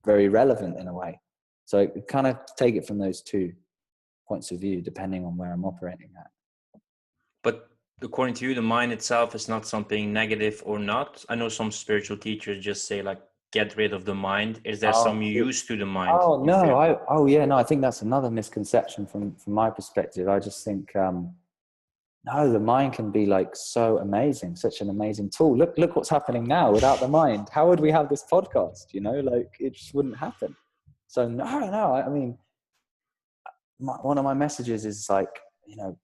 Speaker 2: very relevant in a way. So I kind of take it from those two points of view, depending on where I'm operating at.
Speaker 1: But according to you, the mind itself is not something negative or not? I know some spiritual teachers just say, like, get rid of the mind. Is there some use to the mind?
Speaker 2: Oh, no. I think that's another misconception from my perspective. I just think, no, the mind can be like so amazing, such an amazing tool. Look what's happening now without the mind. How would we have this podcast? You know, like, it just wouldn't happen. So no, I mean, one of my messages is like, you know,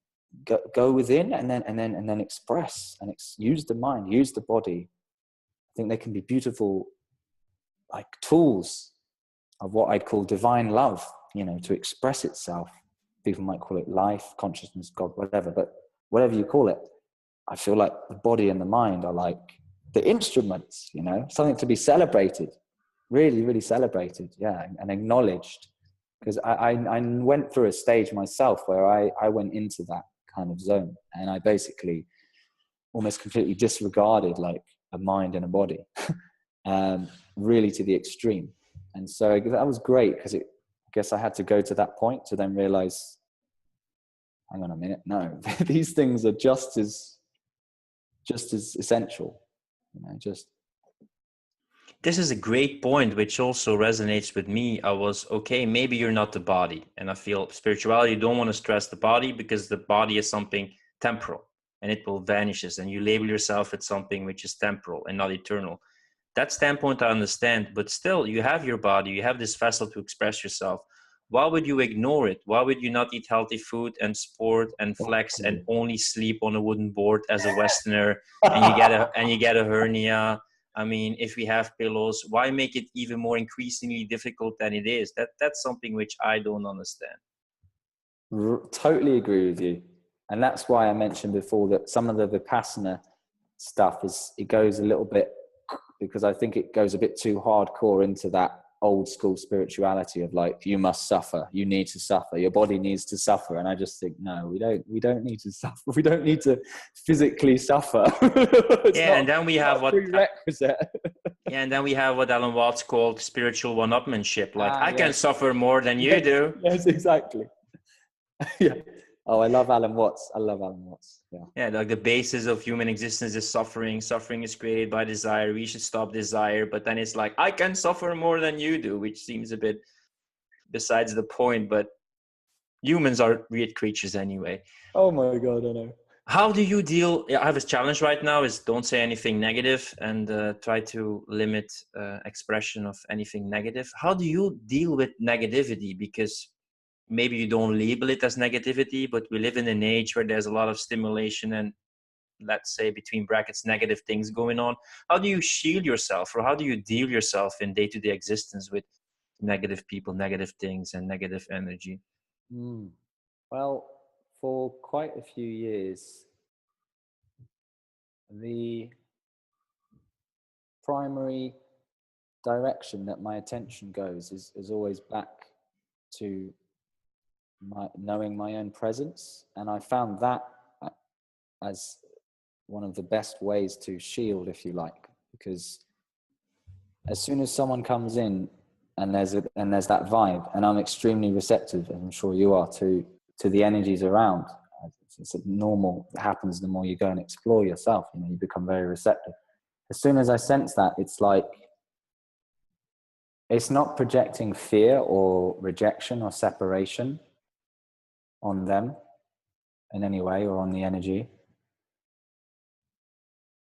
Speaker 2: go within and then express and use the mind, use the body. I think they can be beautiful, like, tools of what I'd call divine love, you know, to express itself. People might call it life, consciousness, God, whatever, but whatever you call it, I feel like the body and the mind are like the instruments, you know, something to be celebrated, really, really celebrated. Yeah. And acknowledged. Because I went through a stage myself where I went into that kind of zone, and I basically almost completely disregarded like a mind and a body, really to the extreme. And so that was great, because I guess I had to go to that point to then realize, hang on a minute, no, these things are just as essential, you know, just.
Speaker 1: This is a great point, which also resonates with me. I was, okay, maybe you're not the body. And I feel spirituality, you don't want to stress the body, because the body is something temporal and it will vanishes. And you label yourself as something which is temporal and not eternal. That standpoint I understand, but still you have your body, you have this vessel to express yourself. Why would you ignore it? Why would you not eat healthy food and sport and flex and only sleep on a wooden board as a Westerner, and you get a hernia? I mean, if we have pillows, why make it even more increasingly difficult than it is? That's something which I don't understand.
Speaker 2: Totally agree with you. And that's why I mentioned before that some of the Vipassana stuff it goes a little bit, because I think it goes a bit too hardcore into that old school spirituality of like, you must suffer, you need to suffer, your body needs to suffer. And I just think, no, we don't need to suffer. We don't need to physically suffer.
Speaker 1: And then we have what
Speaker 2: prerequisite.
Speaker 1: Yeah, and then we have what Alan Watts called spiritual one-upmanship. Like, I
Speaker 2: yes.
Speaker 1: can suffer more than you do.
Speaker 2: Yes, exactly. Yeah. Oh, I love Alan Watts. Yeah,
Speaker 1: like the basis of human existence is suffering. Suffering is created by desire. We should stop desire. But then it's like, I can suffer more than you do, which seems a bit besides the point. But humans are weird creatures anyway.
Speaker 2: Oh my God, I know.
Speaker 1: How do you deal? I have a challenge right now is don't say anything negative, and try to limit expression of anything negative. How do you deal with negativity? Because maybe you don't label it as negativity, but we live in an age where there's a lot of stimulation and, let's say, between brackets, negative things going on. How do you shield yourself, or how do you deal yourself in day-to-day existence with negative people, negative things, and negative energy?
Speaker 2: Well, for quite a few years, the primary direction that my attention goes is always back to knowing my own presence. And I found that as one of the best ways to shield, if you like, because as soon as someone comes in and there's that vibe, and I'm extremely receptive, and I'm sure you are, to the energies around. It's normal. It happens the more you go and explore yourself. You know, you become very receptive. As soon as I sense that, it's like, it's not projecting fear or rejection or separation on them in any way, or on the energy.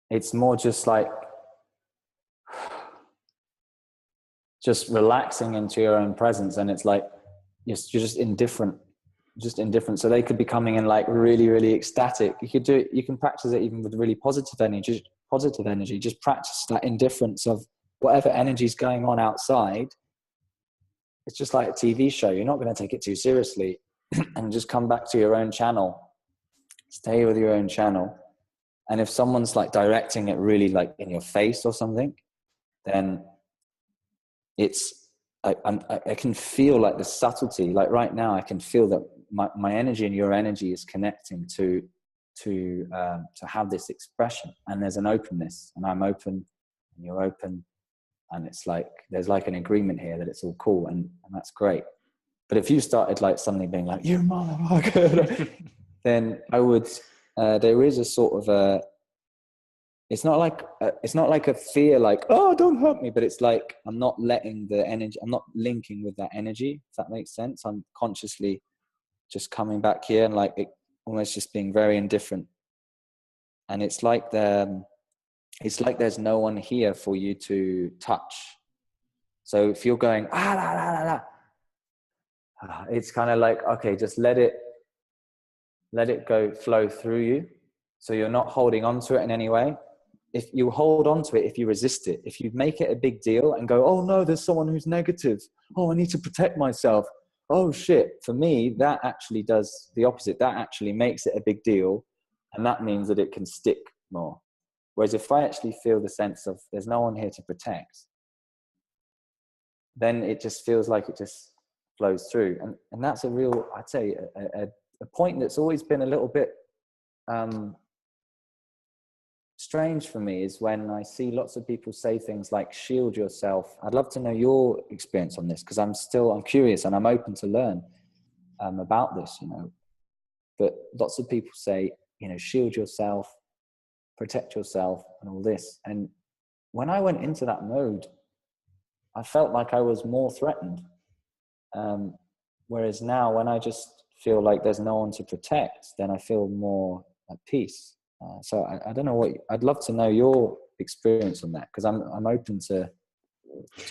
Speaker 2: It's more just like just relaxing into your own presence, and it's like you're just indifferent. So they could be coming in like really, really ecstatic. You can practice it even with really positive energy. Just practice that indifference of whatever energy is going on outside. It's just like a TV show. You're not going to take it too seriously, and just come back to your own channel. Stay with your own channel. And if someone's like directing it really like in your face or something, then I can feel like the subtlety. Like right now, I can feel that my energy and your energy is connecting to have this expression. And there's an openness, and I'm open and you're open. And it's like, there's like an agreement here that it's all cool, and that's great. But if you started like suddenly being like, you motherfucker, then I would, there is a sort of it's not like a fear, like, oh, don't hurt me. But it's like, I'm not letting the energy, I'm not linking with that energy, if that makes sense. I'm consciously just coming back here and like almost just being very indifferent. And it's like there's no one here for you to touch. So if you're going, la, la, la, la, it's kind of like, okay, just let it go, flow through you. So you're not holding on to it in any way. If you hold on to it, if you resist it, if you make it a big deal and go, oh no, there's someone who's negative. Oh, I need to protect myself. Oh shit. For me, that actually does the opposite. That actually makes it a big deal. And that means that it can stick more. Whereas if I actually feel the sense of there's no one here to protect, then it just feels like it just flows through. And that's a real, I'd say, a point that's always been a little bit strange for me, is when I see lots of people say things like shield yourself. I'd love to know your experience on this, because I'm curious and I'm open to learn about this, you know. But lots of people say, you know, shield yourself, protect yourself, and all this. And when I went into that mode, I felt like I was more threatened. Whereas now, when I just feel like there's no one to protect, then I feel more at peace. So I don't know I'd love to know your experience on that, because I'm open to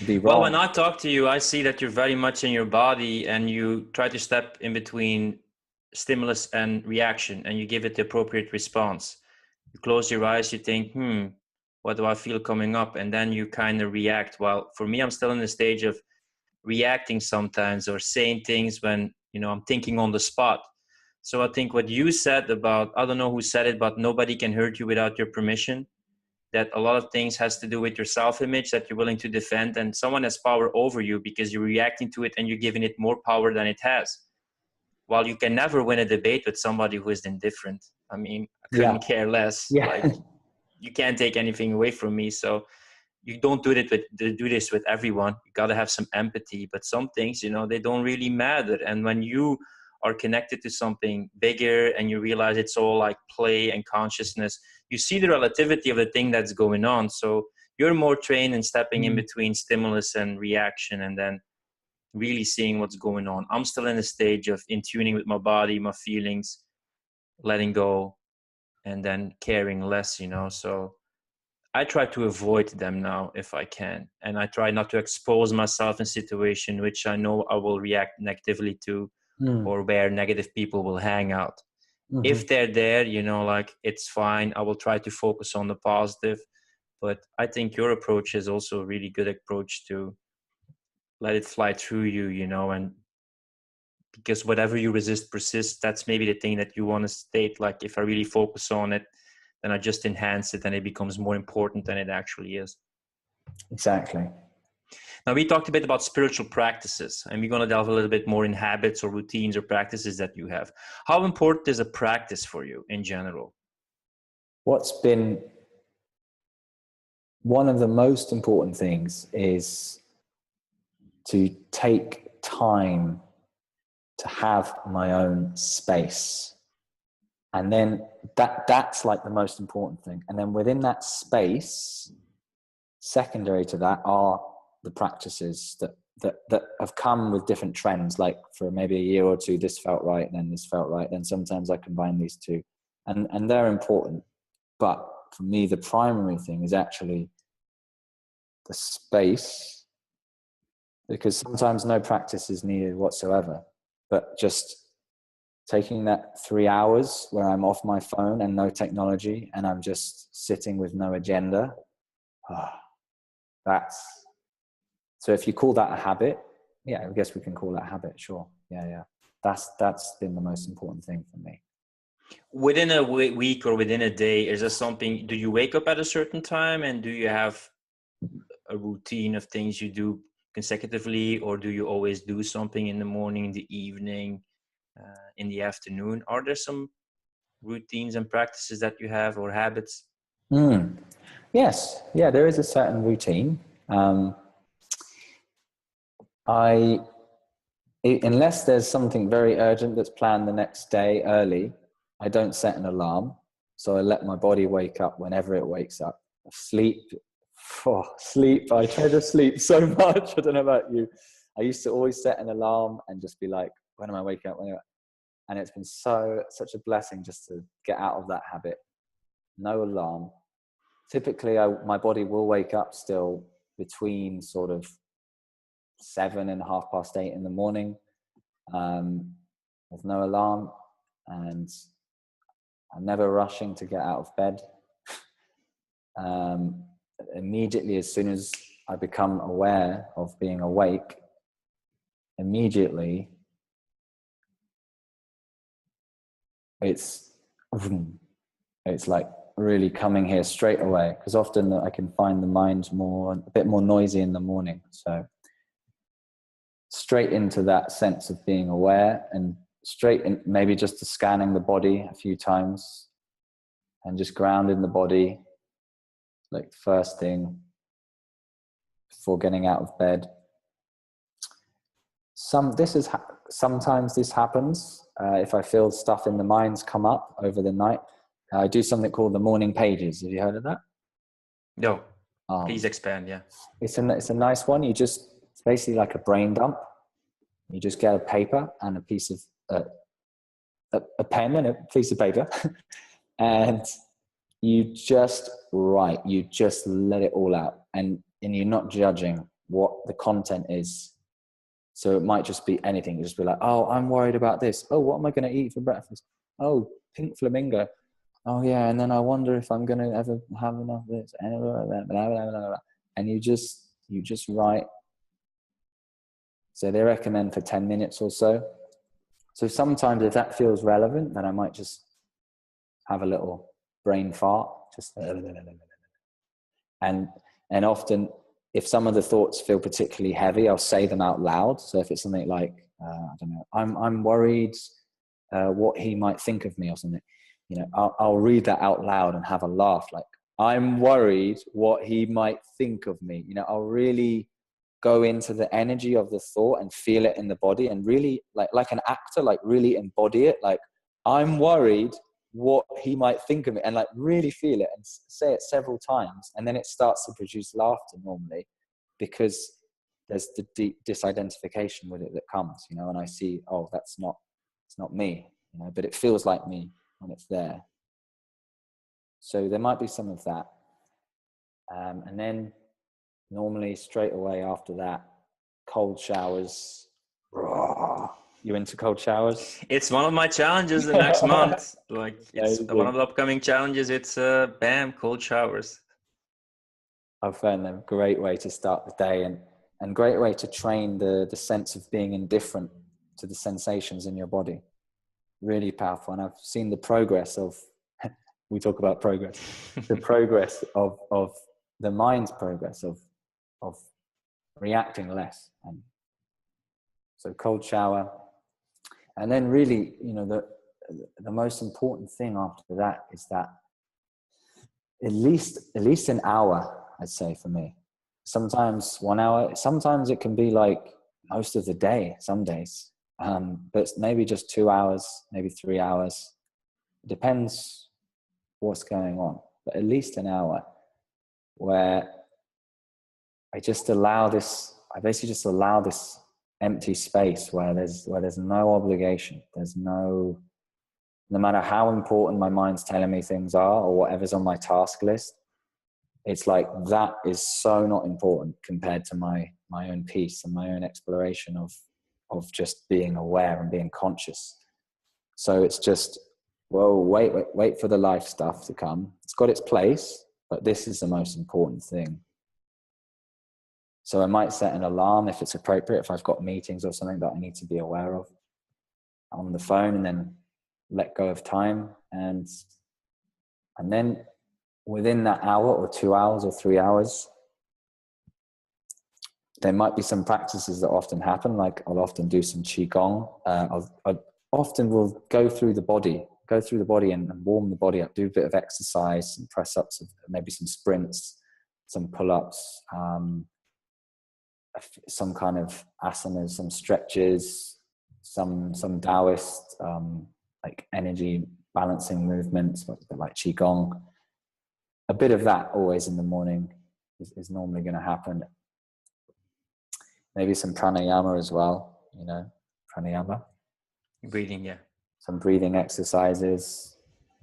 Speaker 2: be wrong.
Speaker 1: Well, when I talk to you, I see that you're very much in your body, and you try to step in between stimulus and reaction, and you give it the appropriate response. You close your eyes, you think, what do I feel coming up? And then you kind of react. Well, for me, I'm still in the stage of reacting sometimes, or saying things when, you know, I'm thinking on the spot. So I think what you said about, I don't know who said it, but nobody can hurt you without your permission, that a lot of things has to do with your self-image that you're willing to defend, and someone has power over you because you're reacting to it and you're giving it more power than it has. While you can never win a debate with somebody who is indifferent. I mean, I couldn't care less.
Speaker 2: Yeah.
Speaker 1: Like, you can't take anything away from me. So you don't do this with everyone. You got to have some empathy, but some things, you know, they don't really matter. And when you are connected to something bigger and you realize it's all like play and consciousness, you see the relativity of the thing that's going on. So you're more trained in stepping in between stimulus and reaction, and then really seeing what's going on. I'm still in the stage of in tuning with my body, my feelings, letting go, and then caring less, you know. So I try to avoid them now if I can. And I try not to expose myself in situations which I know I will react negatively to, or where negative people will hang out. If they're there, you know, like, it's fine. I will try to focus on the positive. But I think your approach is also a really good approach to let it fly through you, you know, and because whatever you resist persists. That's maybe the thing that you want to state. Like, if I really focus on it, then I just enhance it and it becomes more important than it actually is.
Speaker 2: Exactly.
Speaker 1: Now, we talked a bit about spiritual practices, and we're going to delve a little bit more in habits or routines or practices that you have. How important is a practice for you in general?
Speaker 2: What's been one of the most important things is to take time to have my own space. And then that's like the most important thing. And then within that space, secondary to that are the practices that have come with different trends. Like, for maybe a year or two, this felt right, then this felt right. Then sometimes I combine these two, and they're important. But for me, the primary thing is actually the space, because sometimes no practice is needed whatsoever, but just taking that 3 hours where I'm off my phone and no technology, and I'm just sitting with no agenda. So if you call that a habit, yeah, I guess we can call that a habit. Sure. Yeah. That's been the most important thing for me.
Speaker 1: Within a week or within a day, is there something, do you wake up at a certain time, and do you have a routine of things you do consecutively, or do you always do something in the morning, in the evening, in the afternoon? Are there some routines and practices that you have, or habits?
Speaker 2: Yes. Yeah, there is a certain routine. Unless there's something very urgent that's planned the next day early, I don't set an alarm. So I let my body wake up whenever it wakes up. Sleep. I try to sleep so much. I don't know about you. I used to always set an alarm and just be like, when am I waking up? And it's been such a blessing just to get out of that habit. No alarm. Typically, my body will wake up still between sort of 7 and 8:30 in the morning, with no alarm, and I'm never rushing to get out of bed. Immediately, as soon as I become aware of being awake, immediately it's like really coming here straight away, because often I can find the mind a bit more noisy in the morning. So straight into that sense of being aware, and straight in, maybe just to scanning the body a few times and just grounding the body, like the first thing before getting out of bed. Sometimes this happens if I feel stuff in the mind's come up over the night. I do something called the morning pages. Have you heard of that?
Speaker 1: No. Please expand. Yeah.
Speaker 2: It's a nice one. It's basically like a brain dump. You just get a paper and a piece of a pen and a piece of paper, and you just write. You just let it all out, and you're not judging what the content is. So it might just be anything. You just be like, oh, I'm worried about this. Oh, what am I going to eat for breakfast? Oh, pink flamingo. Oh yeah, and then I wonder if I'm going to ever have enough of this. And you just write. So they recommend for 10 minutes or so. So sometimes if that feels relevant, then I might just have a little brain fart. Just and often if some of the thoughts feel particularly heavy, I'll say them out loud. So if it's something like, I don't know, I'm worried what he might think of me or something, I'll read that out loud and have a laugh. Like, I'm worried what he might think of me. I'll really go into the energy of the thought and feel it in the body, and really like an actor, like really embody it. Like, I'm worried what he might think of me, and like really feel it and say it several times. And then it starts to produce laughter normally, because there's the deep disidentification with it that comes, and I see, oh, it's not me, but it feels like me when it's there. So there might be some of that. And then normally straight away after that, cold showers. You into cold showers?
Speaker 1: It's one of my challenges the next month. Like, it's one of the upcoming challenges. It's cold showers.
Speaker 2: I found them a great way to start the day, and great way to train the sense of being indifferent to the sensations in your body. Really powerful. And I've seen the progress of, we talk about progress, the progress of the mind's progress of reacting less. And so cold shower. And then really, the most important thing after that is that at least an hour, I'd say, for me. Sometimes 1 hour, sometimes it can be like most of the day, some days. But maybe just 2 hours, maybe 3 hours. It depends what's going on. But at least an hour where I basically just allow this empty space where there's no obligation. There's no matter how important my mind's telling me things are, or whatever's on my task list, it's like that is so not important compared to my own peace and my own exploration of just being aware and being conscious. So it's just, whoa, wait for the life stuff to come. It's got its place, but this is the most important thing. So I might set an alarm if it's appropriate, if I've got meetings or something that I need to be aware of on the phone, and then let go of time. And then within that hour or 2 hours or 3 hours, there might be some practices that often happen. Like, I'll often do some qigong. I often will go through the body and warm the body up, do a bit of exercise, some press ups, maybe some sprints, some pull-ups, some kind of asanas, some stretches, some Taoist like energy balancing movements, like qigong. A bit of that always in the morning is normally going to happen. Maybe some pranayama as well, pranayama.
Speaker 1: Breathing, yeah.
Speaker 2: Some breathing exercises.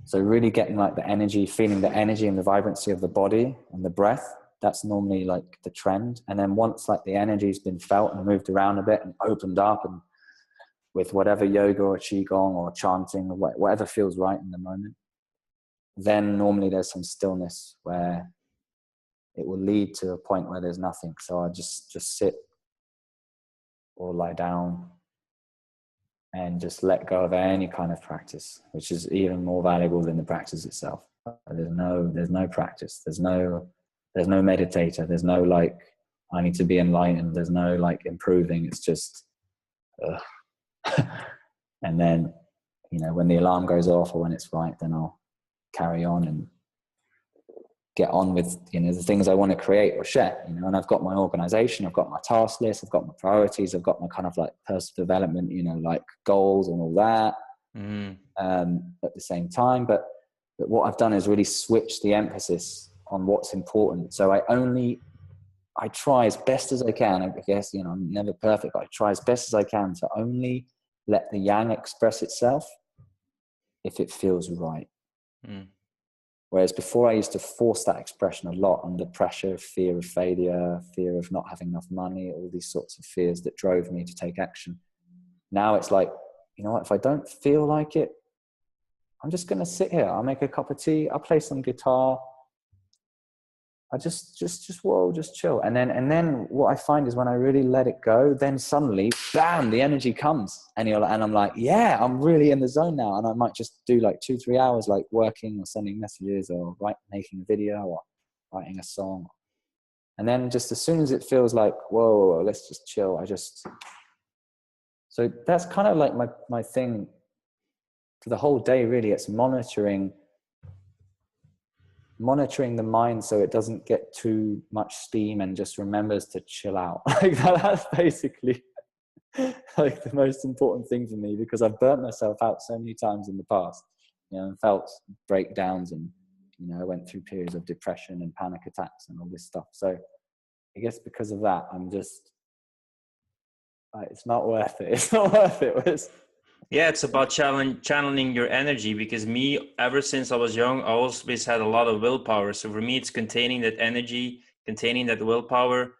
Speaker 2: So really getting like the energy, feeling the energy and the vibrancy of the body and the breath. That's normally like the trend. And then once like the energy's been felt and moved around a bit and opened up, and with whatever yoga or qigong or chanting or whatever feels right in the moment, then normally there's some stillness where it will lead to a point where there's nothing. So I just sit or lie down and and just let go of any kind of practice, which is even more valuable than the practice itself. There's no practice. There's no meditator. There's no like, I need to be enlightened. There's no like improving. It's just, and then, you know, when the alarm goes off or when it's right, then I'll carry on and get on with, you know, the things I want to create or share, you know. And I've got my organization, I've got my task list, I've got my priorities, I've got my kind of like personal development, you know, like goals and all that at the same time. But what I've done is really switch the emphasis on what's important. So I try as best as I can, I guess, you know, I'm never perfect, but I try as best as I can to only let the yang express itself if it feels right. Whereas before I used to force that expression a lot under pressure, fear of failure, fear of not having enough money, all these sorts of fears that drove me to take action. Now it's like, you know what, if I don't feel like it, I'm just going to sit here. I'll make a cup of tea. I'll play some guitar. I just chill. And then what I find is when I really let it go, then suddenly, bam, the energy comes. And I'm like, yeah, I'm really in the zone now. And I might just do like 2-3 hours, like working or sending messages or making a video or writing a song. And then just as soon as it feels like, whoa, let's just chill. So that's kind of like my thing for the whole day, really. It's monitoring the mind so it doesn't get too much steam and just remembers to chill out. Like that's basically like the most important thing for me, because I've burnt myself out so many times in the past, you know, and felt breakdowns, and, you know, I went through periods of depression and panic attacks and all this stuff. So I guess because of that, I'm just like, it's not worth it. It's not worth it.
Speaker 1: Yeah, it's about channeling your energy, because me, ever since I was young, I always had a lot of willpower. So for me, it's containing that energy, containing that willpower,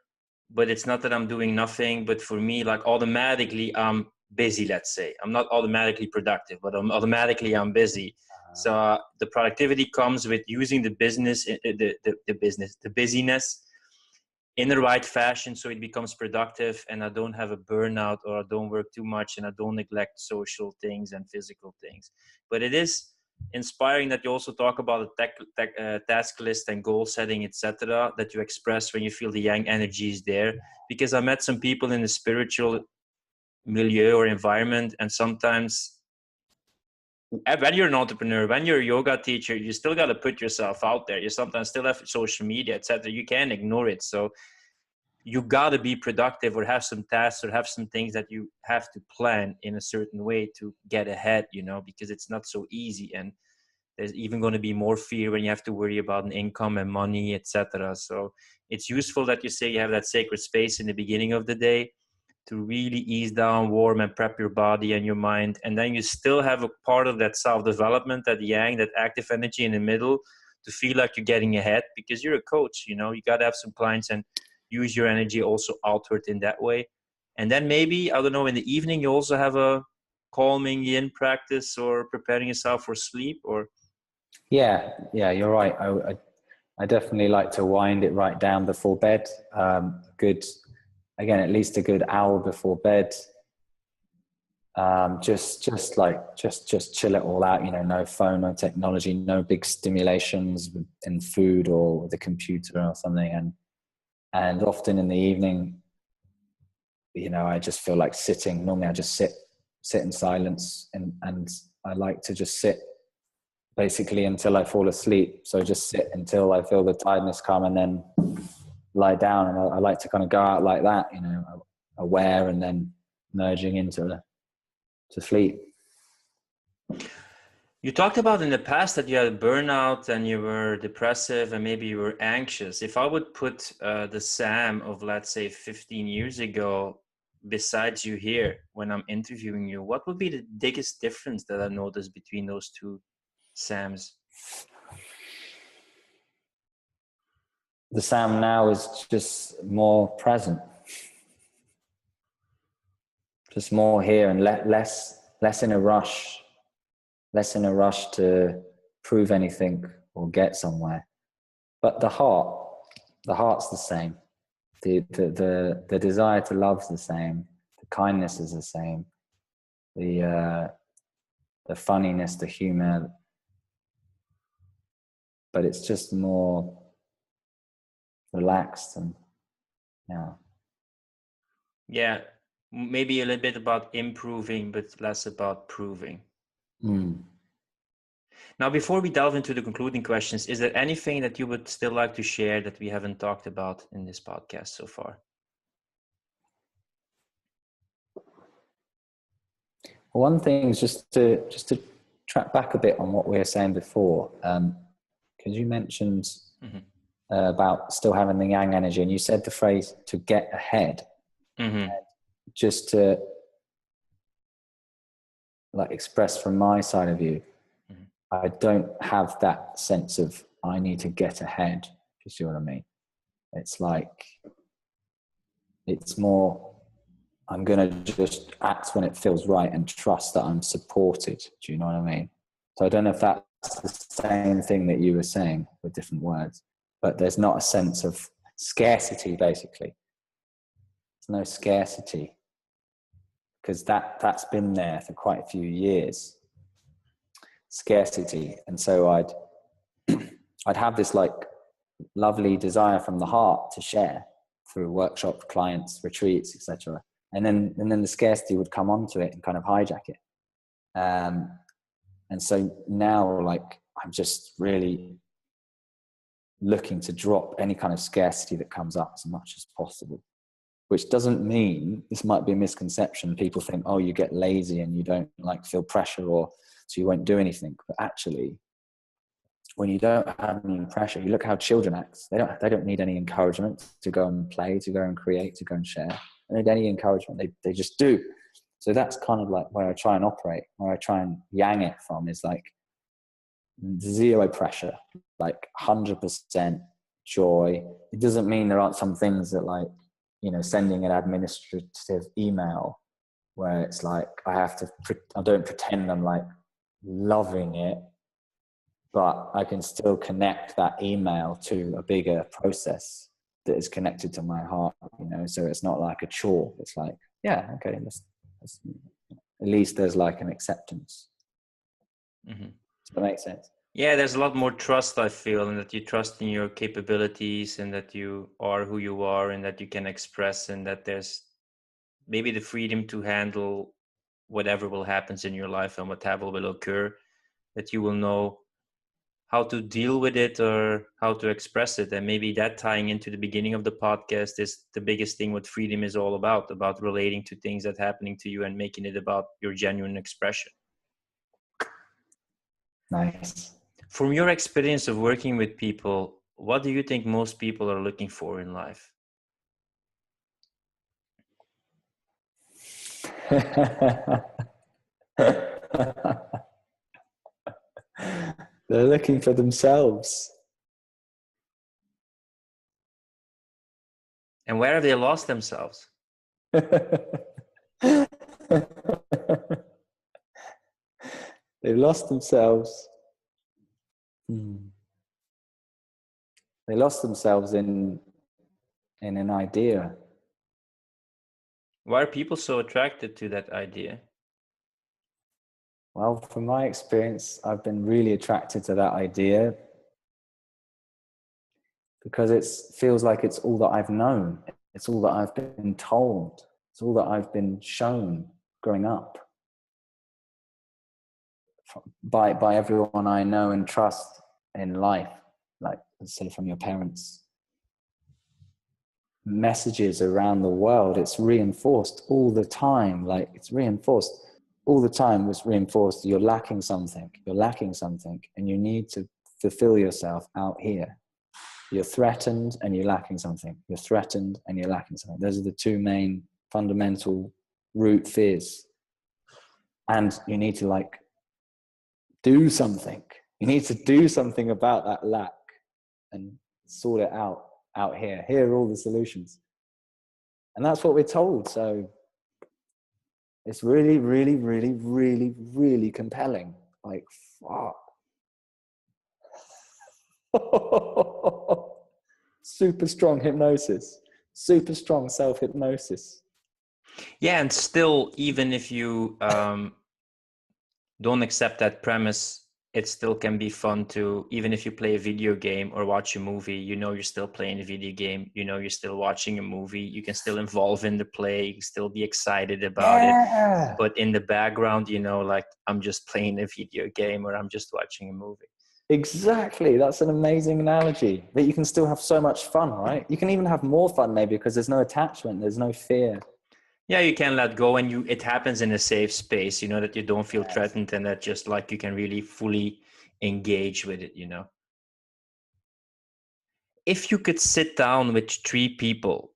Speaker 1: but it's not that I'm doing nothing. But for me, like automatically I'm busy, let's say. I'm not automatically productive, but I'm busy. So the productivity comes with using the busyness in the right fashion, so it becomes productive, and I don't have a burnout, or I don't work too much, and I don't neglect social things and physical things. But it is inspiring that you also talk about a task list and goal setting, etc., that you express when you feel the yang energy is there. Because I met some people in the spiritual milieu or environment, and sometimes when you're an entrepreneur, when you're a yoga teacher, you still got to put yourself out there. You sometimes still have social media, etc. You can't ignore it. So you got to be productive, or have some tasks, or have some things that you have to plan in a certain way to get ahead, you know, because it's not so easy. And there's even going to be more fear when you have to worry about an income and money, etc. So it's useful that you say you have that sacred space in the beginning of the day to really ease down, warm, and prep your body and your mind. And then you still have a part of that self-development, that yang, that active energy in the middle, to feel like you're getting ahead, because you're a coach, you know, you got to have some clients and use your energy also outward in that way. And then maybe, I don't know, in the evening, you also have a calming yin practice, or preparing yourself for sleep, or...
Speaker 2: Yeah, you're right. I definitely like to wind it right down before bed. Again, at least a good hour before bed. Just chill it all out. You know, no phone, no technology, no big stimulations in food or the computer or something. And often in the evening, you know, I just feel like sitting. Normally, I just sit in silence, and I like to just sit basically until I fall asleep. So just sit until I feel the tiredness come, and then lie down. And I like to kind of go out like that, you know, aware, and then merging into sleep.
Speaker 1: You talked about in the past that you had burnout and you were depressive and maybe you were anxious. If I would put the Sam of, let's say, 15 years ago besides you here when I'm interviewing you, what would be the biggest difference that I noticed between those two Sams?
Speaker 2: The Sam now is just more present, just more here, and less in a rush, to prove anything or get somewhere. But the heart's the same. The desire to love's the same. The kindness is the same. the funniness, the humor, but it's just more relaxed and
Speaker 1: Yeah, maybe a little bit about improving, but less about proving. Now, before we delve into the concluding questions, is there anything that you would still like to share that we haven't talked about in this podcast so far?
Speaker 2: One thing is just to track back a bit on what we were saying before, because you mentioned about still having the yang energy, and you said the phrase "to get ahead." Just to like express from my side of view, I don't have that sense of I need to get ahead. If you see what I mean? It's like it's more I'm gonna just act when it feels right and trust that I'm supported. Do you know what I mean? So I don't know if that's the same thing that you were saying with different words, but there's not a sense of scarcity. Basically, there's no scarcity because that's been there for quite a few years. Scarcity, and so I'd have this like lovely desire from the heart to share through workshops, clients, retreats, etc. And then the scarcity would come onto it and kind of hijack it. And so now, like, I'm just really looking to drop any kind of scarcity that comes up as much as possible. Which doesn't mean, this might be a misconception. People think, oh, you get lazy and you don't like feel pressure, or so you won't do anything. But actually, when you don't have any pressure, you look how children act. They don't need any encouragement to go and play, to go and create, to go and share. They don't need any encouragement. They just do. So that's kind of like where I try and operate, where I try and yang it from, is like zero pressure, like 100% joy. It doesn't mean there aren't some things that, like, you know, sending an administrative email where it's like I don't pretend I'm like loving it, but I can still connect that email to a bigger process that is connected to my heart, you know, so it's not like a chore. It's like, yeah, okay, let's at least there's like an acceptance. Does that make sense?
Speaker 1: Yeah, there's a lot more trust, I feel, and that you trust in your capabilities and that you are who you are and that you can express, and that there's maybe the freedom to handle whatever will happen in your life and whatever will occur, that you will know how to deal with it or how to express it. And maybe that, tying into the beginning of the podcast, is the biggest thing what freedom is all about relating to things that are happening to you and making it about your genuine expression.
Speaker 2: Nice.
Speaker 1: From your experience of working with people, what do you think most people are looking for in life?
Speaker 2: They're looking for themselves.
Speaker 1: And where have they lost themselves?
Speaker 2: They've lost themselves. They lost themselves in an idea.
Speaker 1: Why are people so attracted to that idea?
Speaker 2: Well, from my experience, I've been really attracted to that idea because it feels like it's all that I've known. It's all that I've been told. It's all that I've been shown growing up by everyone I know and trust in life, like, say, from your parents. Messages around the world, it's reinforced all the time. Like, it's reinforced all the time. It's reinforced. You're lacking something, and you need to fulfill yourself out here. You're threatened and you're lacking something. You're threatened and you're lacking something. Those are the two main fundamental root fears. And you need to, like, do something. You need to do something about that lack and sort it out here. Here are all the solutions. And that's what we're told. So it's really, really, really, really, really compelling. Like, fuck. Super strong hypnosis. Super strong self-hypnosis.
Speaker 1: Yeah, and still, even if you don't accept that premise, it still can be fun to, even if you play a video game or watch a movie, you're still playing a video game, you're still watching a movie, you can still involve in the play, you can still be excited about it.
Speaker 2: Yeah.
Speaker 1: But in the background, like I'm just playing a video game or I'm just watching a movie.
Speaker 2: Exactly. That's an amazing analogy. That you can still have so much fun, right? You can even have more fun maybe because there's no attachment, there's no fear.
Speaker 1: Yeah, you can let go, and it happens in a safe space, that you don't feel
Speaker 2: Yes.
Speaker 1: threatened, and that just like you can really fully engage with it. If you could sit down with three people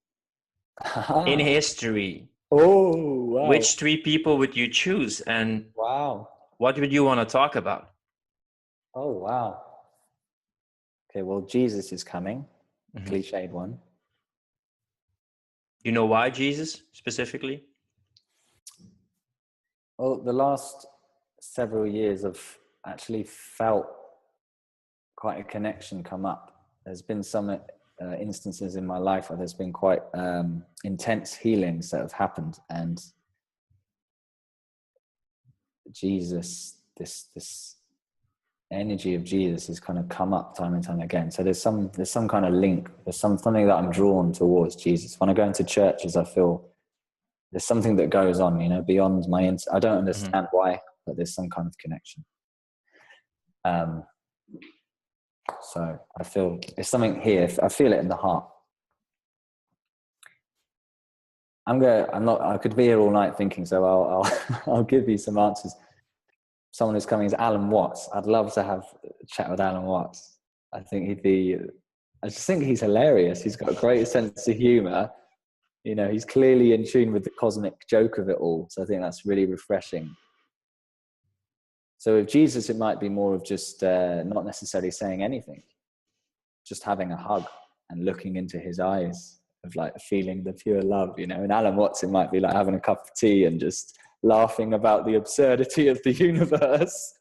Speaker 1: in history,
Speaker 2: Oh, wow.
Speaker 1: which three people would you choose, and
Speaker 2: Wow.
Speaker 1: what would you want to talk about?
Speaker 2: Oh, wow. Okay, well, Jesus is coming.
Speaker 1: Mm-hmm.
Speaker 2: Cliched one.
Speaker 1: You know why Jesus specifically?
Speaker 2: Well, the last several years I've actually felt quite a connection come up. There's been some instances in my life where there's been quite intense healings that have happened, and Jesus, this energy of Jesus has kind of come up time and time again. So there's some kind of link. There's something that I'm drawn towards Jesus. When I go into churches, I feel there's something that goes on, beyond my. I don't understand why, but there's some kind of connection. So I feel there's something here. I feel it in the heart. I could be here all night thinking, so I'll I'll give you some answers. Someone who's coming is Alan Watts. I'd love to have a chat with Alan Watts. I just think he's hilarious. He's got a great sense of humor. He's clearly in tune with the cosmic joke of it all. So I think that's really refreshing. So with Jesus, it might be more of just not necessarily saying anything, just having a hug and looking into his eyes of like feeling the pure love, And Alan Watts, it might be like having a cup of tea and just laughing about the absurdity of the universe.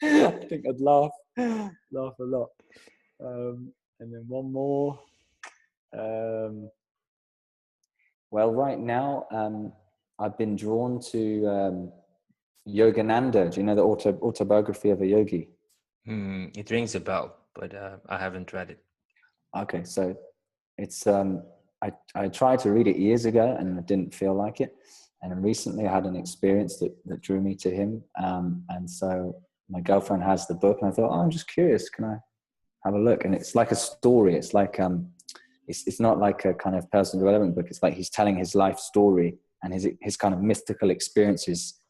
Speaker 2: I think I'd laugh a lot. And then one more. Well, right now, I've been drawn to Yogananda. Do you know the autobiography of a yogi?
Speaker 1: It rings a bell, but I haven't read it.
Speaker 2: Okay, so it's I tried to read it years ago and I didn't feel like it, and then recently I had an experience that drew me to him, and so my girlfriend has the book, and I thought, I'm just curious, can I have a look? And it's like a story. It's like it's not like a kind of personal development book. It's like he's telling his life story and his kind of mystical experiences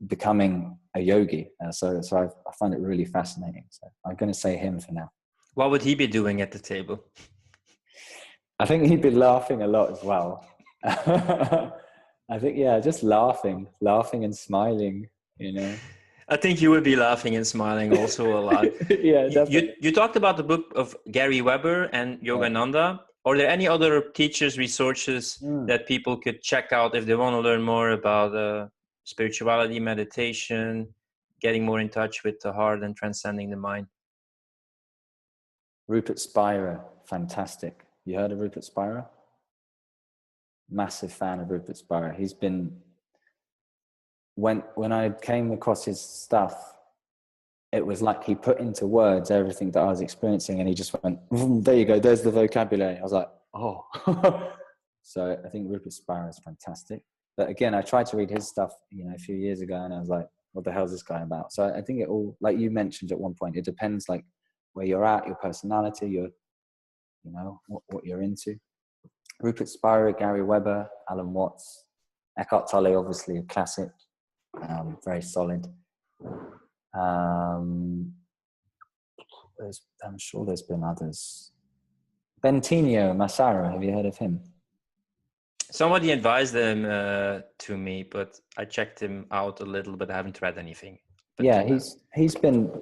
Speaker 2: becoming a yogi. So I find it really fascinating. So I'm going to say him for now.
Speaker 1: What would he be doing at the table?
Speaker 2: I think he'd be laughing a lot as well. I think, yeah, just laughing and smiling,
Speaker 1: I think you would be laughing and smiling also a lot.
Speaker 2: Yeah, definitely.
Speaker 1: You talked about the book of Gary Weber and Yogananda. Are there any other teachers, resources that people could check out if they want to learn more about spirituality, meditation, getting more in touch with the heart and transcending the mind?
Speaker 2: Rupert Spira, fantastic. You heard of Rupert Spira? Massive fan of Rupert Spira. He's been, when I came across his stuff, it was like he put into words everything that I was experiencing, and he just went, there you go, there's the vocabulary. I was like, oh. So I think Rupert Spira is fantastic. But again, I tried to read his stuff, a few years ago, and I was like, what the hell is this guy about? So I think it all, like you mentioned at one point, it depends like where you're at, your personality, your, what you're into. Rupert Spira, Gary Weber, Alan Watts, Eckhart Tolle, obviously a classic, very solid. I'm sure there's been others. Bentinho Massaro, have you heard of him?
Speaker 1: Somebody advised them to me, but I checked him out a little, but I haven't read anything.
Speaker 2: Yeah, he's been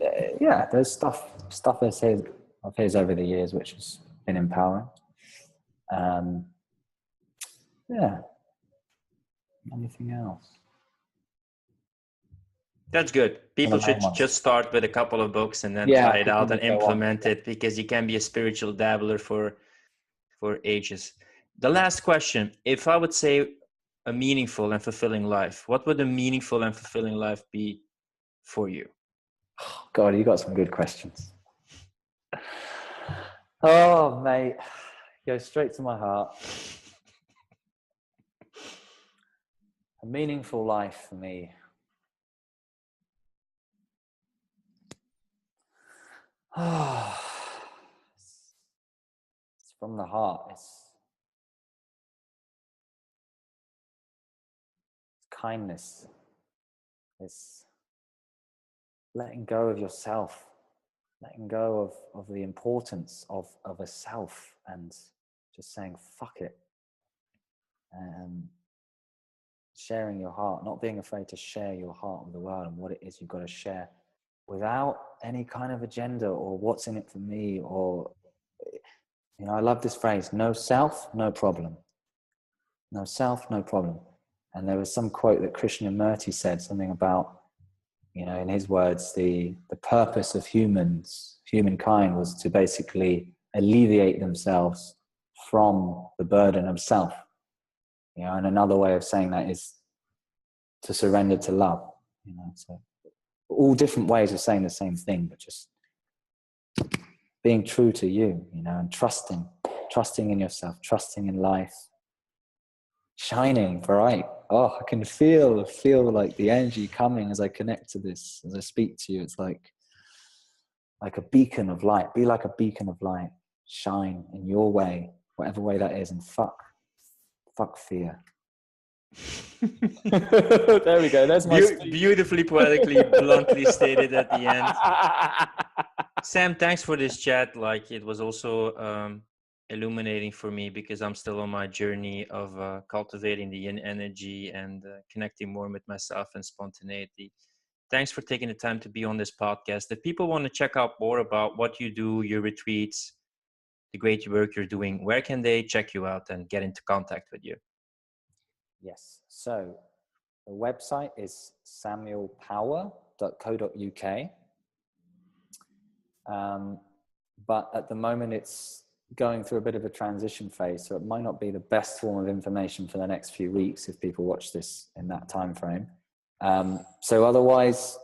Speaker 2: there's stuff of his over the years which has been empowering. Anything else?
Speaker 1: That's good. People should just start with a couple of books and then try it out and implement it, because you can be a spiritual dabbler for ages. The last question, if I would say a meaningful and fulfilling life, what would a meaningful and fulfilling life be for you?
Speaker 2: God, you got some good questions. Oh, mate, go straight to my heart. A meaningful life for me. Oh, it's from the heart. It's kindness. It's letting go of yourself, letting go of the importance of a self, and just saying, fuck it. And sharing your heart, not being afraid to share your heart with the world and what it is you've got to share without any kind of agenda or what's in it for me, or, you know, I love this phrase, no self, no problem. No self, no problem. And there was some quote that Krishnamurti said, something about, you know, in his words, the purpose of humankind was to basically alleviate themselves from the burden of self. You know, and another way of saying that is to surrender to love. You know, so all different ways of saying the same thing, but just being true to you, you know, and trusting in yourself, trusting in life, shining bright. Oh, I can feel like the energy coming as I connect to this, as I speak to you. It's like a beacon of light. Be like a beacon of light. Shine in your way, whatever way that is, and fuck fear. There we go. That's my
Speaker 1: beautifully poetically, bluntly stated at the end. Sam, thanks for this chat. Like, it was also illuminating for me, because I'm still on my journey of cultivating the yin energy and connecting more with myself and spontaneity. Thanks for taking the time to be on this podcast. If people want to check out more about what you do, your retreats, the great work you're doing, where can they check you out and get into contact with you?
Speaker 2: Yes. So the website is samuelpower.co.uk. But at the moment it's going through a bit of a transition phase, so it might not be the best form of information for the next few weeks if people watch this in that time frame. So otherwise,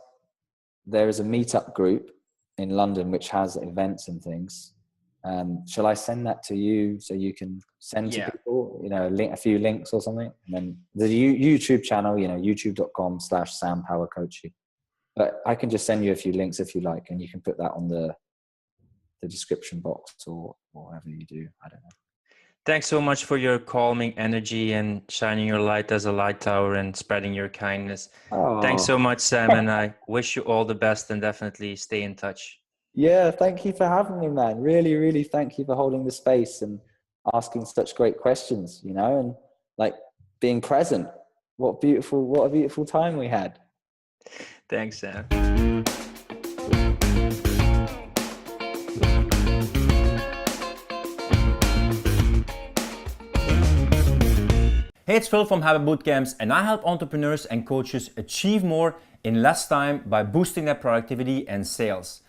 Speaker 2: there is a meetup group in London which has events and things. Shall I send that to you so you can send to people, you know, a few links or something? And then the YouTube channel, you know, youtube.com/sampowercoaching. But I can just send you a few links if you like, and you can put that on the description box or whatever you do. I don't know.
Speaker 1: Thanks so much for your calming energy and shining your light as a light tower and spreading your kindness. Oh. Thanks so much, Sam, and I wish you all the best, and definitely stay in touch.
Speaker 2: Yeah, thank you for having me, man. Really, really thank you for holding the space and asking such great questions, you know, and like being present. What a beautiful time we had.
Speaker 1: Thanks, Sam. Hey, it's Phil from Habit Bootcamps, and I help entrepreneurs and coaches achieve more in less time by boosting their productivity and sales.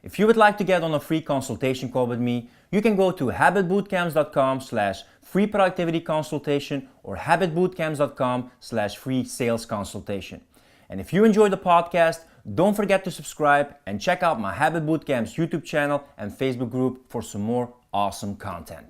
Speaker 1: If you would like to get on a free consultation call with me, you can go to habitbootcamps.com/free productivity consultation or habitbootcamps.com/free sales consultation. And if you enjoyed the podcast, don't forget to subscribe and check out my Habit Bootcamps YouTube channel and Facebook group for some more awesome content.